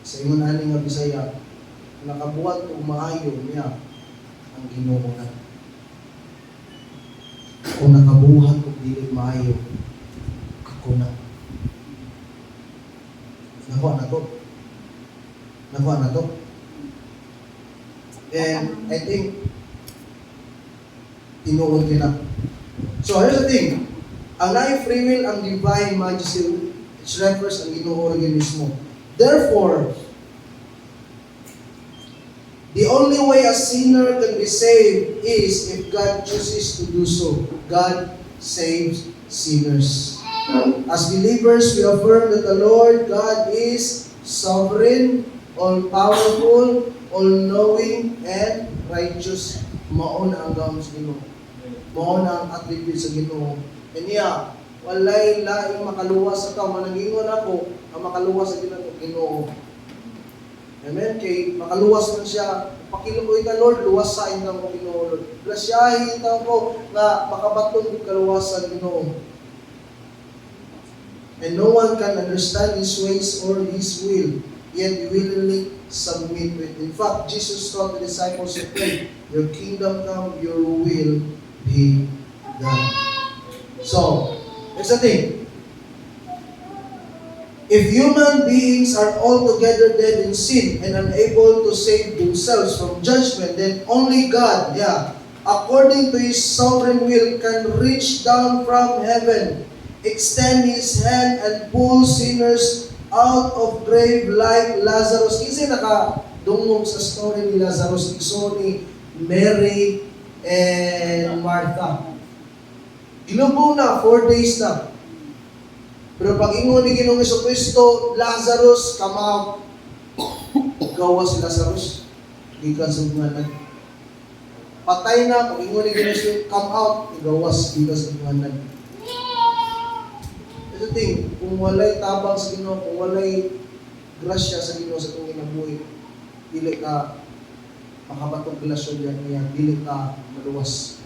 Sa ingon ani nga Bisaya, nakabuhat o maayo niya ang Ginoo na. Kung nakabuhat o dili maayo, ako na. Nakuha na to. And I think, tinuod na. So here's the thing. Ang life free will, ang divine majesty, it refers ang Ginoo mismo. Therefore, the only way a sinner can be saved is if God chooses to do so. God saves sinners. As believers, we affirm that the Lord God is sovereign, all-powerful, all-knowing, and righteous. Mauna ang gawin sa Ginoo. Mauna ang attribute sa Ginoo. And yeah, walay laing makaluwas sa tao. Manangingon ako, ang makaluwas sa Ginoo. Amen? Kay makaluwas man siya. Pakiluoy ka, Lord, luwas sa inyo ko, Ginoo, Lord. Grasyahin ito ko na makabatong kaluwasan, Ginoo. And no one can understand His ways or His will, yet willingly submit to it. In fact, Jesus taught the disciples to pray, your kingdom come, your will be done. So, here's the thing. If human beings are altogether dead in sin and unable to save themselves from judgment, then only God, according to His sovereign will, can reach down from heaven, extend His hand, and pull sinners out of grave like Lazarus. Kasi nakadungog sa story ni Lazarus, ni Mary and Martha. Ginubo na, 4 days na. Pero pag ingon ni Ginoong Jesucristo, Lazarus, come out. Gawa si Lazarus. Gikan sa buhanan. Patay na, pag ingon ni Ginoong Jesucristo, come out. Gawas, gikan sa buhanan. Ito ting, kung walay tabang sa Ginoo, kung walay grasya sa Ginoo sa itong ginabuhi, dili ka makabatong relasyon niya, dili ka maluwas.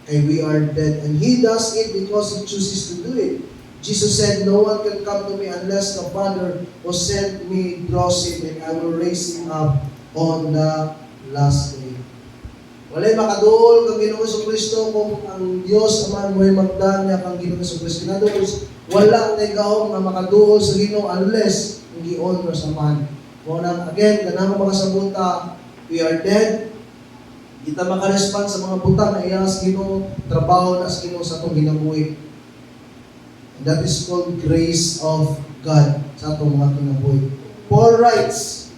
Kaya we are dead. And He does it because He chooses to do it. Jesus said, no one can come to me unless the Father who sent me draws him, and I will raise him up on the last day. Walay makaduol kang Ginoong Jesucristo kung ang Dios aman mo'y magdan niya kang Ginoong Jesucristo. Kinaduol, wala tay gaong na makaduol sa Ginoo unless ang gi-honor sa man. Kung again, ganang makasabuta, we are dead. Kita makarespond sa mga butang na iya sa Ginoo, trabaho na sa Ginoo sa atong ginabuhi. And that is called grace of God sa atong mga kinabuhi. Paul writes,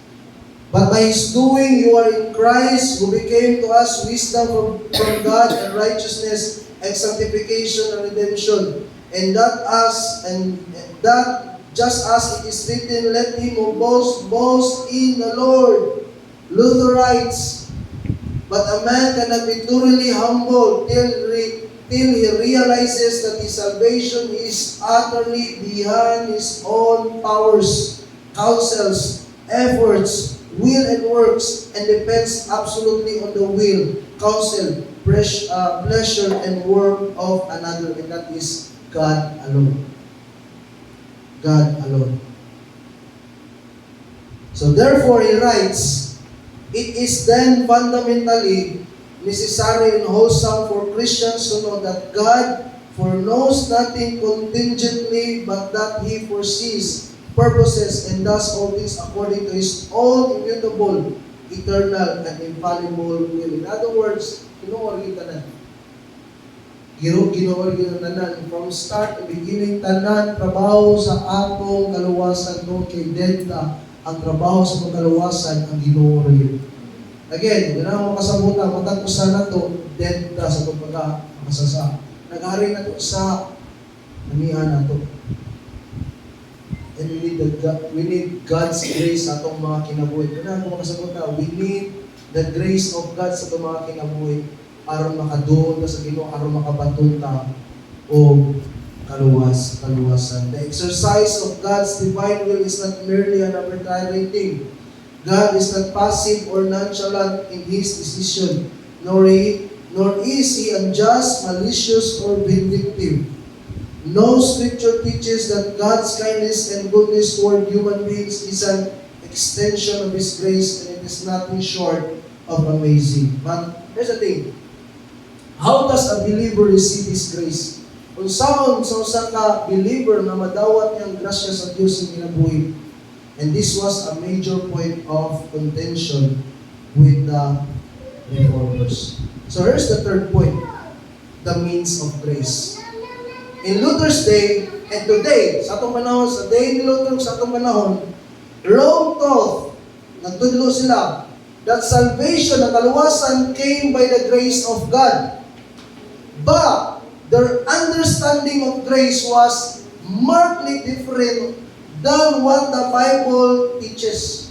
but by His doing you are in Christ, who became to us wisdom from God and righteousness and sanctification and redemption. And that just as it is written, let him who boast in the Lord. Luther writes, but a man cannot be thoroughly humble till he realizes that his salvation is utterly beyond his own powers, counsels, efforts, will and works, and depends absolutely on the will, counsel, pleasure, and work of another, and that is God alone. God alone. So therefore, he writes, it is then fundamentally necessary and wholesome for Christians to know that God foreknows nothing contingently, but that He foresees, purposes, and does all things according to His own immutable, eternal, and infallible will. In other words, kinuwar kita na. Kinuwar kita na. From start to beginning, tanan, trabaho sa atong kaluwasan no kay Denta, ang trabaho sa atong kaluwasan, ang ginuwar kita. Again, ganang makasabutan, matagpusan na ito, dead na sa itong pagkakasasa. Nag-hari na ito sa namihan na ito. And we need God's grace sa itong mga kinabuhi. Ganang makasabutan, we need the grace of God sa itong mga kinabuhi para makadoon ka sa Ginoo, para makabatun ka o kaluwasan. The exercise of God's divine will is not merely an arbitrary thing. God is not passive or nonchalant in His decision, nor is He unjust, malicious, or vindictive. No scripture teaches that God's kindness and goodness toward human beings is an extension of His grace, and it is nothing short of amazing. But here's the thing. How does a believer receive His grace? Kung saan sa usa ka believer na madawat niyang grasya sa Diyos sa kinabuhi. And this was a major point of contention with the reformers. So here's the third point. The means of grace. In Luther's day, and today, sa atong panahon, sa day ni Luther, sa atong panahon, Rome taught, nagtudlo sila, that salvation, na kaluwasan, came by the grace of God. But their understanding of grace was markedly different than what the Bible teaches.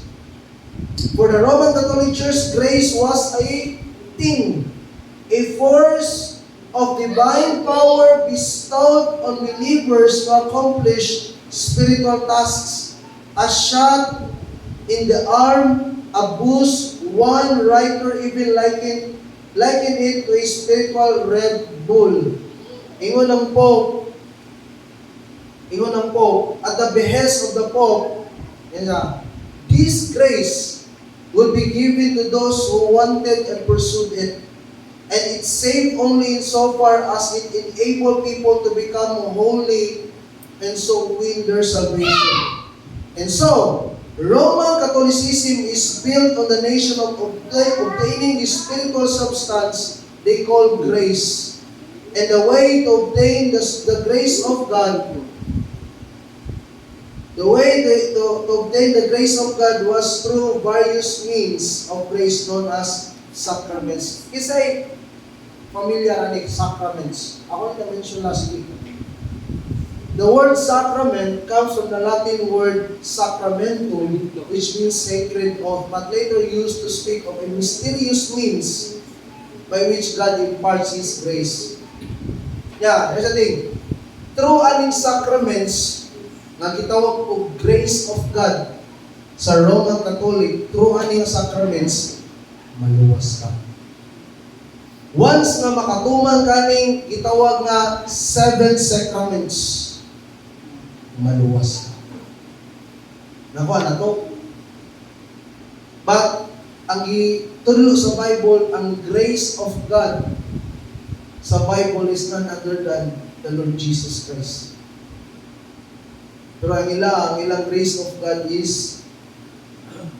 For the Roman Catholic Church, grace was a thing, a force of divine power bestowed on believers to accomplish spiritual tasks. A shot in the arm, a boost, one writer even likened it to a spiritual Red Bull. Ingon ng Pope, at the behest of the Pope, this grace will be given to those who wanted and pursued it. And it's saved only insofar as it enables people to become holy and so win their salvation. And so, Roman Catholicism is built on the nation of obtaining the spiritual substance they call grace. And the way to obtain the grace of God, to obtain the grace of God was through various means of grace known as sacraments. Kasi, familiar anik sacraments. Ako na-mention last week. The word sacrament comes from the Latin word sacramentum, which means sacred oath, but later used to speak of a mysterious means by which God imparts His grace. Yeah, here's the thing. Through aning sacraments, nga gitawag og grace of God sa Roman Catholic, through aning sacraments, maluwas ka. Once na makatuman kaning gitawag nga 7 sacraments, maluwas ka. Nakuha na to. But, ang gitulo sa Bible, ang grace of God sa Bible is none other than the Lord Jesus Christ. Pero ang ilang grace of God is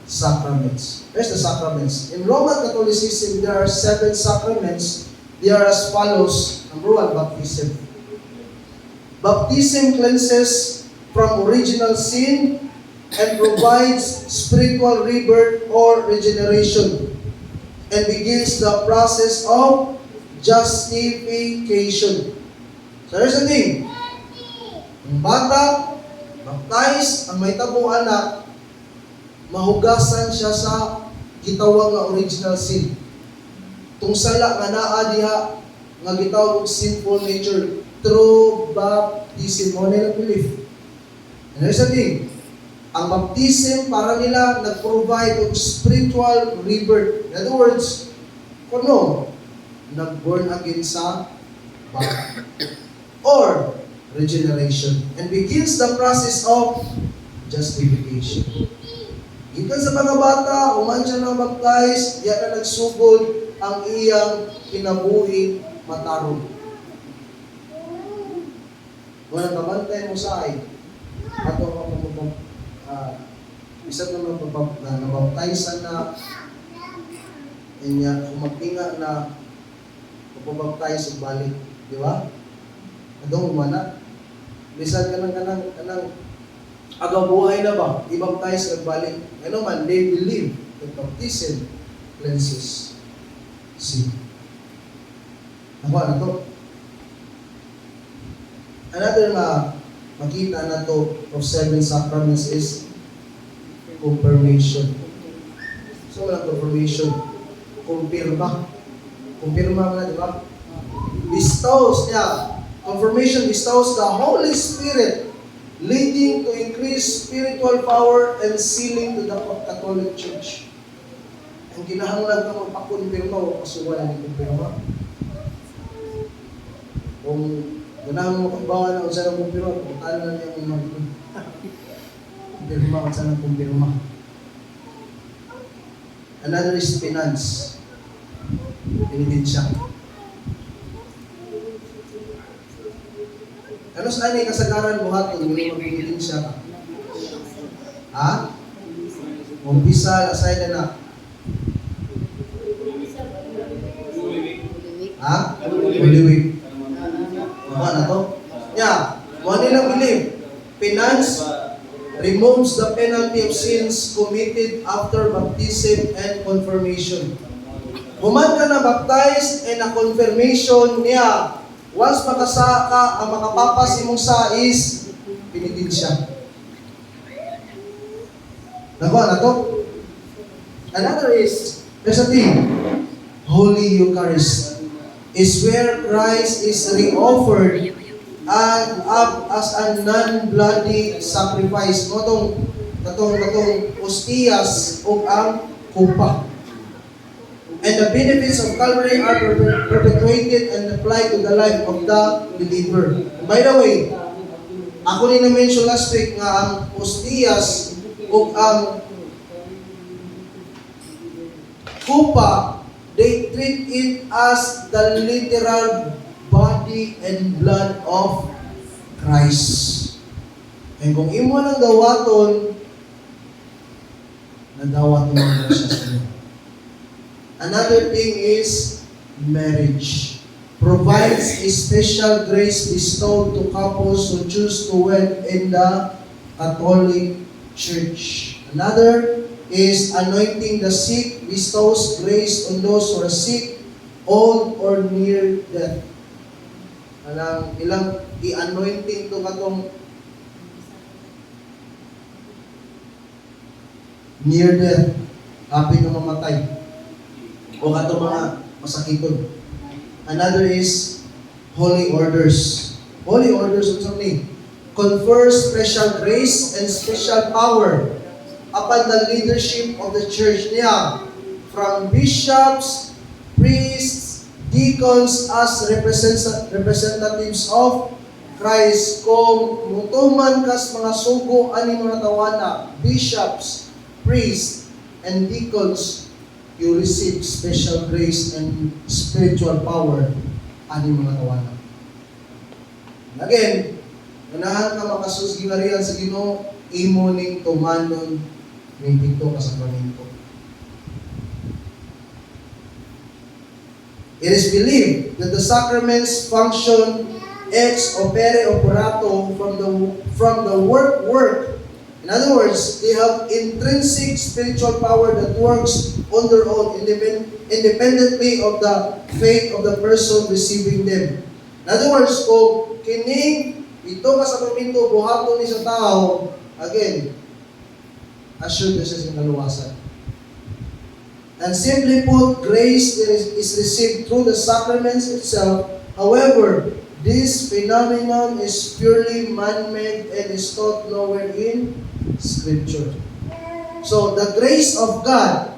sacraments. There's the sacraments. In Roman Catholicism, there are 7 sacraments. They are as follows. Number 1, baptism. Baptism cleanses from original sin and provides spiritual rebirth or regeneration and begins the process of justification. So here's the thing. Ang bata, baptize, ang may tabong anak, mahugasan siya sa gitawag nga original sin. Tung sala nga naa diha nga gitawag og sinful nature through baptism. Mo nila belief. And here's the thing. Ang baptism para nila nag-provide of spiritual rebirth. In other words, kuno nag-born again sa baptism or regeneration and begins the process of justification. Gikan sa mga bata, human siya na baptize, diya na nagsugod ang iyang kinabuhing matarong. Walang kabantay mo sa ay, ato isang na nabaptize na inya kumagtinga na pagpapaptize sa balik, di ba? Adong umana. Bisan kanang agaw buhay na ba? I-baptize at balik. Ano man, they believe that baptism cleanses sin. Nakuha na to. Another makita na to of 7 sacraments is confirmation. So, walang confirmation. Kumpirma na, di ba? Bestows, yeah. Confirmation bestows the Holy Spirit leading to increased spiritual power and sealing to the Catholic Church. Ang kinahanglan ka magpakumpirma o pasuwala ng kumpirma. Kung ganahan mo kabawa na kung saan ang kumpirma, kung talo na niya kung kumpirma, kung saan ang kumpirma. Another is finance. Ebidensya. Ano saan ay kasagaran mo hato? Hindi mag-ebidensya ka. Ha? Umpisa, asay na na. Ha? Holy Week. Ano na to? Yeah. One nilang believe. Finance removes the penalty of sins committed after baptism and confirmation. Human ka na baptized and a confirmation niya. Once makasa ka, ang makapapas imong sa is penitensya. Nakuha na to? Another is, there's a thing, Holy Eucharist is where Christ is re-offered and up as a non-bloody sacrifice. Katong ostiyas o ang kupa. And the benefits of Calvary are perpetuated and applied to the life of the believer. By the way, ako rin na-mention last week nga ang ostiyas o ang kupa, they treat it as the literal body and blood of Christ. And kung imo nang dawaton, nadawat mo na siya sa inyo. Another thing is marriage. Provides a special grace bestowed to couples who choose to wed in the Catholic Church. Another is anointing the sick, bestows grace on those who are sick, old, or near death. Ilang i-anointing to katong near death, happy na mamatay, o katong mga masakiton. Another is holy orders. Holy orders, what's something? Confers special grace and special power upon the leadership of the church niya, from bishops, priests, deacons as representatives of Christ. Kung mutuman kas mga sugo ani mga tawana, bishops, priests, and deacons, you receive special grace and spiritual power ani mga tawana. Again, ganahan ka makasusgilarian sa Ginoo, imo ning tumanon ning dito ka sakramento. It is believed that the sacraments function ex opere operato from the work. In other words, they have intrinsic spiritual power that works on their own independently of the faith of the person receiving them. In other words, kung kining ito ka sakramento buhaton ni sa tao, again, assured na siya sa kaluwasan. And simply put, grace is received through the sacraments itself. However, this phenomenon is purely man-made and is taught nowhere in Scripture. So, the grace of God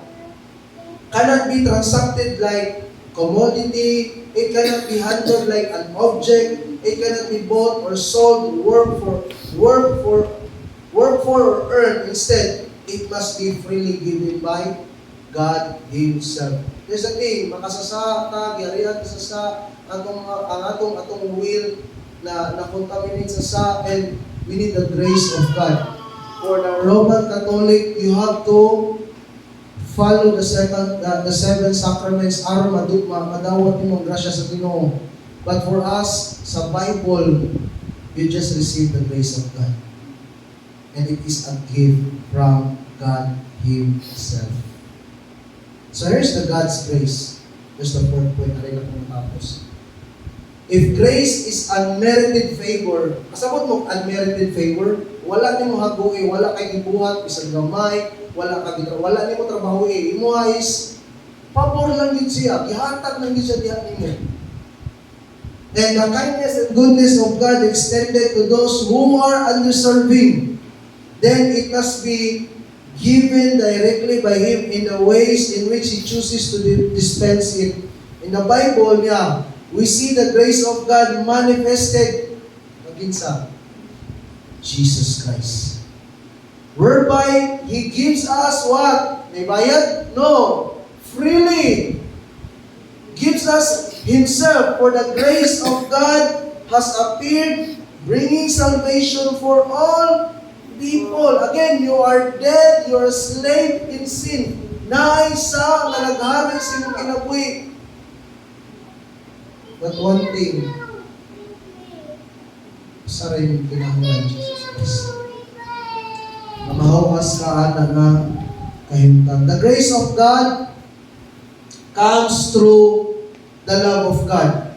cannot be transacted like commodity. It cannot be handled like an object. It cannot be bought or sold, work for or earned. Instead, it must be freely given by God Himself. There's a thing, makasasa ta, gyarihan sa atong will na contaminate sa and we need the grace of God. For the Roman Catholic, you have to follow the seven sacraments aron madawat nimong grasya sa Ginoo. But for us, sa Bible, you just receive the grace of God. And it is a gift from God Himself. So here's the God's grace. There's the fourth point na rin akong matapos. If grace is unmerited favor, kasabot mo unmerited favor, wala ni mo hagoy, wala kay gibuhat, isang gamay, wala ni mo trabaho imo is pabor lang din siya, gihatag lang din siya diha nimo. and the kindness and goodness of God extended to those who are undeserving, then it must be given directly by Him in the ways in which He chooses to dispense it. In the Bible niya, we see the grace of God manifested again sa Jesus Christ. Whereby He gives us what? May bayad? No. Freely. Gives us Himself, for the grace of God has appeared, bringing salvation for all people. Again, you are dead, you are a slave in sin. Naisa nga naghari sa imong kinabuhi. But one thing, sa rin kinahanglan Jesus Christ. Na mahawas ka na nga kahimtang. The grace of God comes through the love of God.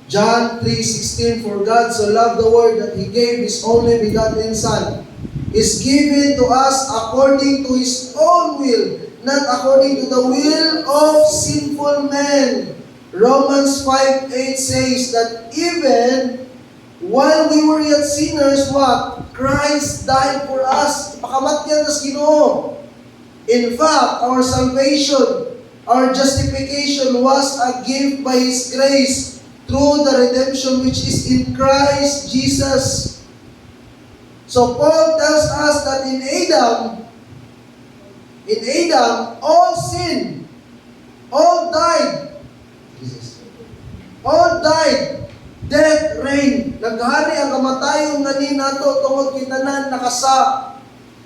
John 3:16, for God so loved the world that He gave His only begotten Son, is given to us according to His own will, not according to the will of sinful men. Romans 5:8 says that even while we were yet sinners, what? Christ died for us. Pakamatyan nas Ginoo. In fact, our salvation, our justification was a gift by His grace through the redemption which is in Christ Jesus. So Paul tells us that in Adam, all sin, all died. All died. Death reigned. Naghari ang kamatayon nga ni nato tungod kitanan nakasa.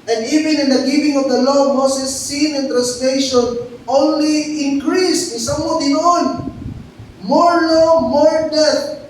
And even in the giving of the law, Moses' sin and transgression only increased. Isang mo dinoon. More law, more death.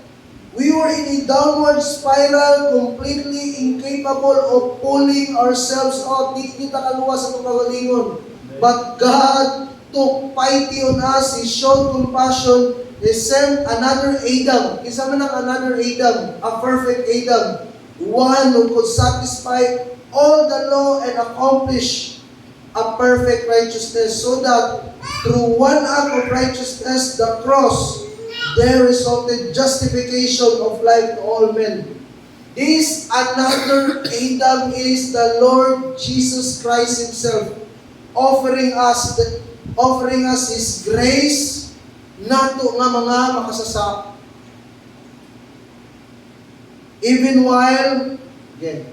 We were in a downward spiral, completely incapable of pulling ourselves out. Di kita kaluwas sa pagkagalingon. But God took pity on us. He showed compassion. He sent another Adam. Isa man ang another Adam, a perfect Adam. One who could satisfy all the law and accomplish a perfect righteousness, so that through one act of righteousness, the cross, there resulted justification of life to all men. This another Adam is the Lord Jesus Christ Himself, offering us His grace, nato nga mga makasasak. Even while, again,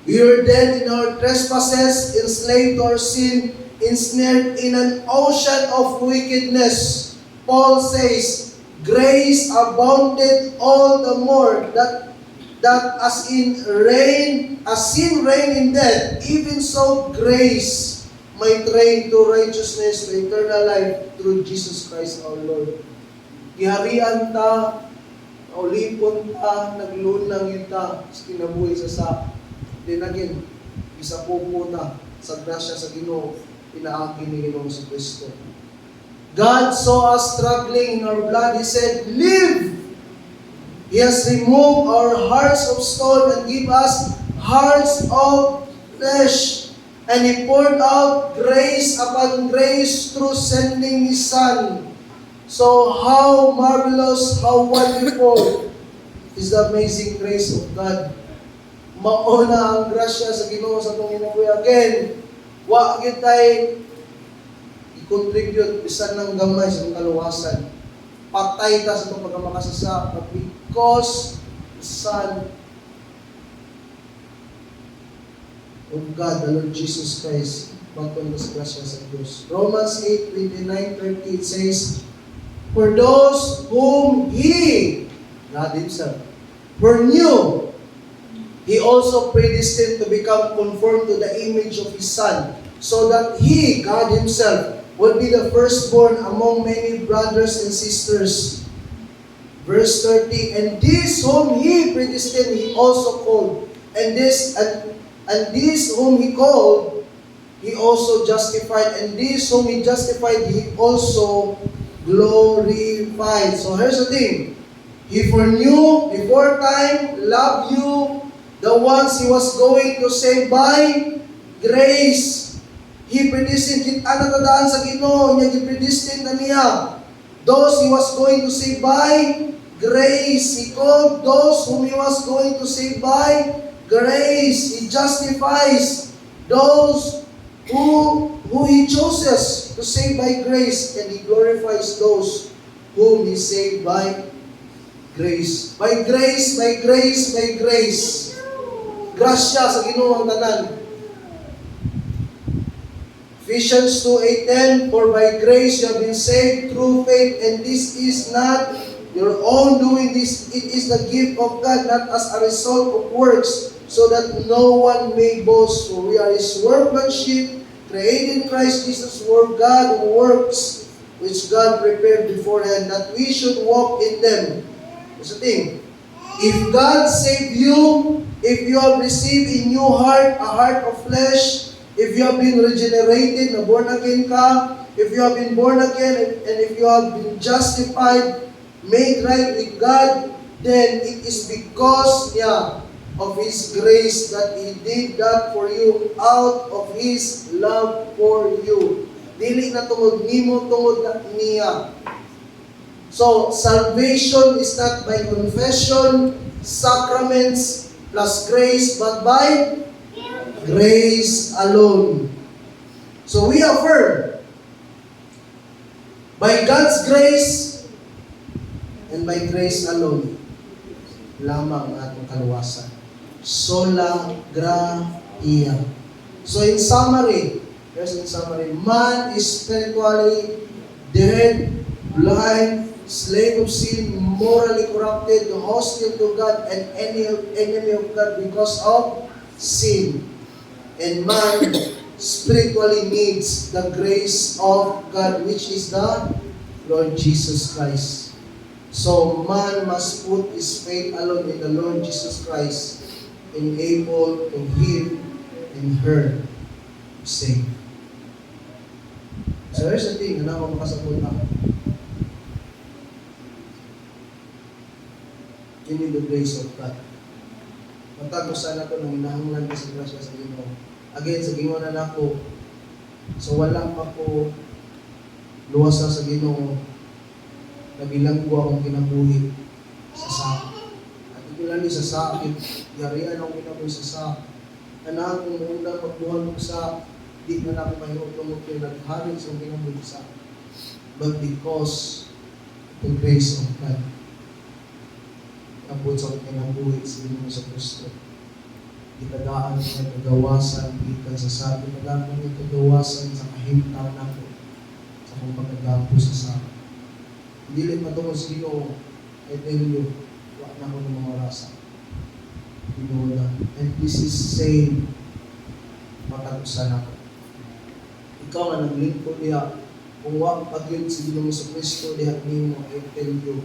we were dead in our trespasses, enslaved to our sin, ensnared in an ocean of wickedness. Paul says, grace abounded all the more that as sin reigned in death, even so grace might reign to righteousness, to eternal life through Jesus Christ our Lord. Giharian ta, ulipon ta, naglunang yun ta, sa kinabuhi sa Then again, isa po ta sa grasya sa Ginoo, pinaagi ni Ginoong sa Kristo. God saw us struggling in our blood. He said, live! He has removed our hearts of stone and give us hearts of flesh. And He poured out grace upon grace through sending His Son. So how marvelous, how wonderful is the amazing grace of God. Mauna ang grasya sa Ginoo sa atong kinabuhi. Again, wa gyud tay i-contribute bisan ng gamay sa atong kaluwasan. Patay ta sa atong pagkamakasasa, but because the Son of God, the Lord Jesus Christ, baton sa grasya sa Diyos. Romans 8:29-30, it says, for those whom He, God Himself, foreknew, He also predestined to become conformed to the image of His Son, so that He, God Himself, will be the firstborn among many brothers and sisters. Verse 30, and this whom He predestined, He also called. And this whom He called, He also justified. And this whom He justified, He also glorified. So here's the thing. He foreknew, before time, loved you, the ones He was going to save by grace. He predestined, kita natadaan sa Ginoo, niya gipredestined na niya. those He was going to save by grace. He called those whom He was going to save by grace. He justifies those who He chooses to save by grace, and He glorifies those whom He saved by grace. By grace, by grace, by grace. Grasya sa Ginoo ang tanan. Ephesians 2:8-10, for by grace you have been saved through faith, and this is not your own doing, this it is the gift of God, not as a result of works, so that no one may boast. For we are His workmanship, created in Christ Jesus for God works, which God prepared beforehand, that we should walk in them. That's the thing. If God saved you, if you have received a new heart, a heart of flesh, if you have been regenerated, na born again ka, if you have been born again, and if you have been justified, made right with God, then it is because of His grace that He did that for you, out of His love for you. Dili na tungod nimo, tungod na niya. So, salvation is not by confession, sacraments, plus grace, but by grace alone. So we affirm, by God's grace and by grace alone, lamang ang ating kaluwasan. Sola gratia. So in summary, man is spiritually dead, blind, slave of sin, morally corrupted, hostile to God, and enemy of God because of sin. And man spiritually needs the grace of God, which is the Lord Jesus Christ. So man must put his faith alone in the Lord Jesus Christ, enable to him and her to save. So here's the thing, na ako makasabot ako. You need the grace of God. Matagusan ako nang hinahanglan ko sa grasya sa Ginoo. Again, sa Ginoo na nako. So wala pa ko luwas na sa Ginoo. Nabilang ko akong kinabuhi sa sakit. At ikulali sa sakit, yarian akong kinabuhi sa sakit. Anak kong muna magbuhan ko sa di na ako kayo tungkol yung nagharin sa kinabuhi sa sakit. But because of the grace of God, abot sa kinabuhi sa Ginoo sa Kristo. Itadaan niya kagawasan gikan sa sabi, itadaan niya kagawasan sa kahimtaw nako sa kung pagkagapo sa sabi. Hindi lang matungkol sa Ginoo, I tell you, wala na ko ng mga rasa. Ginoo na. And this is saying, matagusan ako. Ikaw nga naglingkod niya, kung wala pag yun sa Ginoo sa Kristo, dihat niyo, I tell you,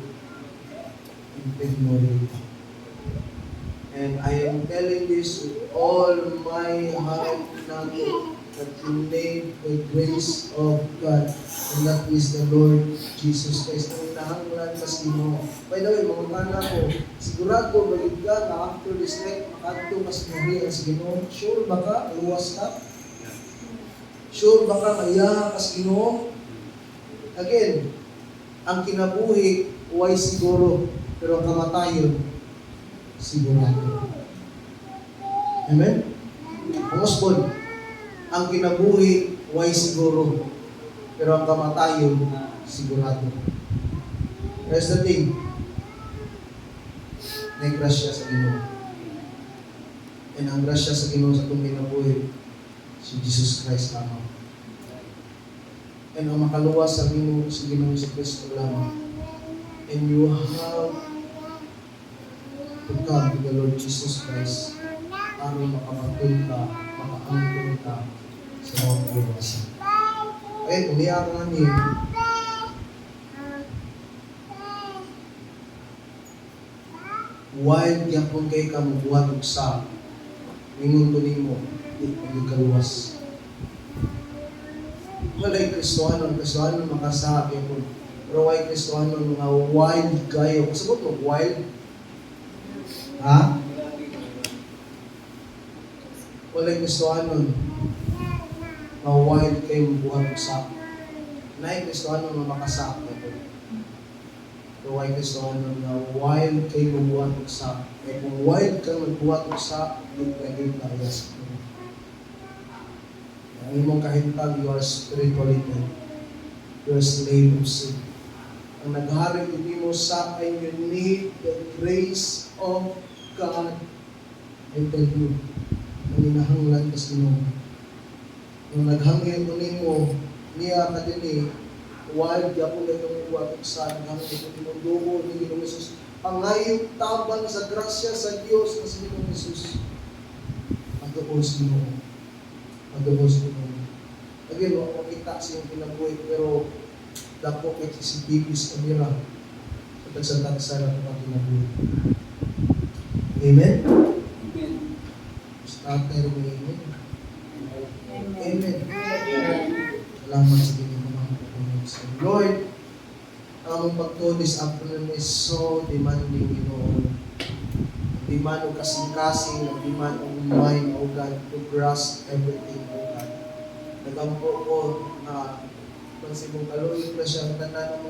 and I am telling this with all my heart now, that you need the grace of God, and that is the Lord Jesus Christ. Ang nahanglan sa Ginoo. By the way, mga kana ko, sigurado balik ka na after this night, makadto mas mahirap sa Ginoo. Sure ba ka? Luwas ka? Sure ba ka kaya sa Ginoo? Again, ang kinabuhi, huwag siguro, pero ang kamatayon, sigurado. Amen? Ang usbon, ang kinabuhi, huwag siguro, pero ang kamatayon, sigurado. That's the thing. May grasya sa Ginoo. And ang grasya sa Ginoo sa itong kinabuhi, si Jesus Christ lamang. And ang makaluwas sa Ginoo sa Kristo lamang. And you have to come to the Lord Jesus Christ para makamatun ka, makaangkon ka sa mga pagkawasan. Ay, umiyak nga niyo. Wild yapon kay ka mabuhat og sa ingon to nimo, di pagkaluwas. Walay Kristohanon makasabi ko. Pero why Kristohanon mga wild kayo? Kasabot mo, wild? Ha? Walay Kristohanon mga wild kayo mabuhat og sa. Nay Kristohanon mga makasabi ko. Kaway ka sa ano na wild kayo magbuhat og sa. Kaya kung wild ka magbuhat og sa, hindi pwede layas. Ang imong kahintag, you are spiritually dead. You are a slave of sin. Ang naghari hindi mo sa ay you need the grace of God. I tell you, maninahanglan ka sa Ginoo. Nung naghangin mo nimo, niya ka din wild yapon na itong buhat og sa naghangin mo nimo dugo ni Ginoong Jesus. Pangayong tabang sa grasya sa Dios na sa Ginoong Jesus. Pag-uos Ginoo. Pag-uos Ginoo. Again, wala makita siyang kinabuhi, pero dako kay si Bibis Kamira sa tagsang-tagsa na ito kinabuhi. Amen? Amen. Starter mo amen. Amen. Amen. Salamat sa Ginoo mga kapatid. Lord, ang pagtuon this afternoon is so demanding, Ginoo. Demand o kasing-kasing, demand o mind, O God, to grasp everything, O God. Nagampo ko na kung si mong kaluin na siya, tanan mo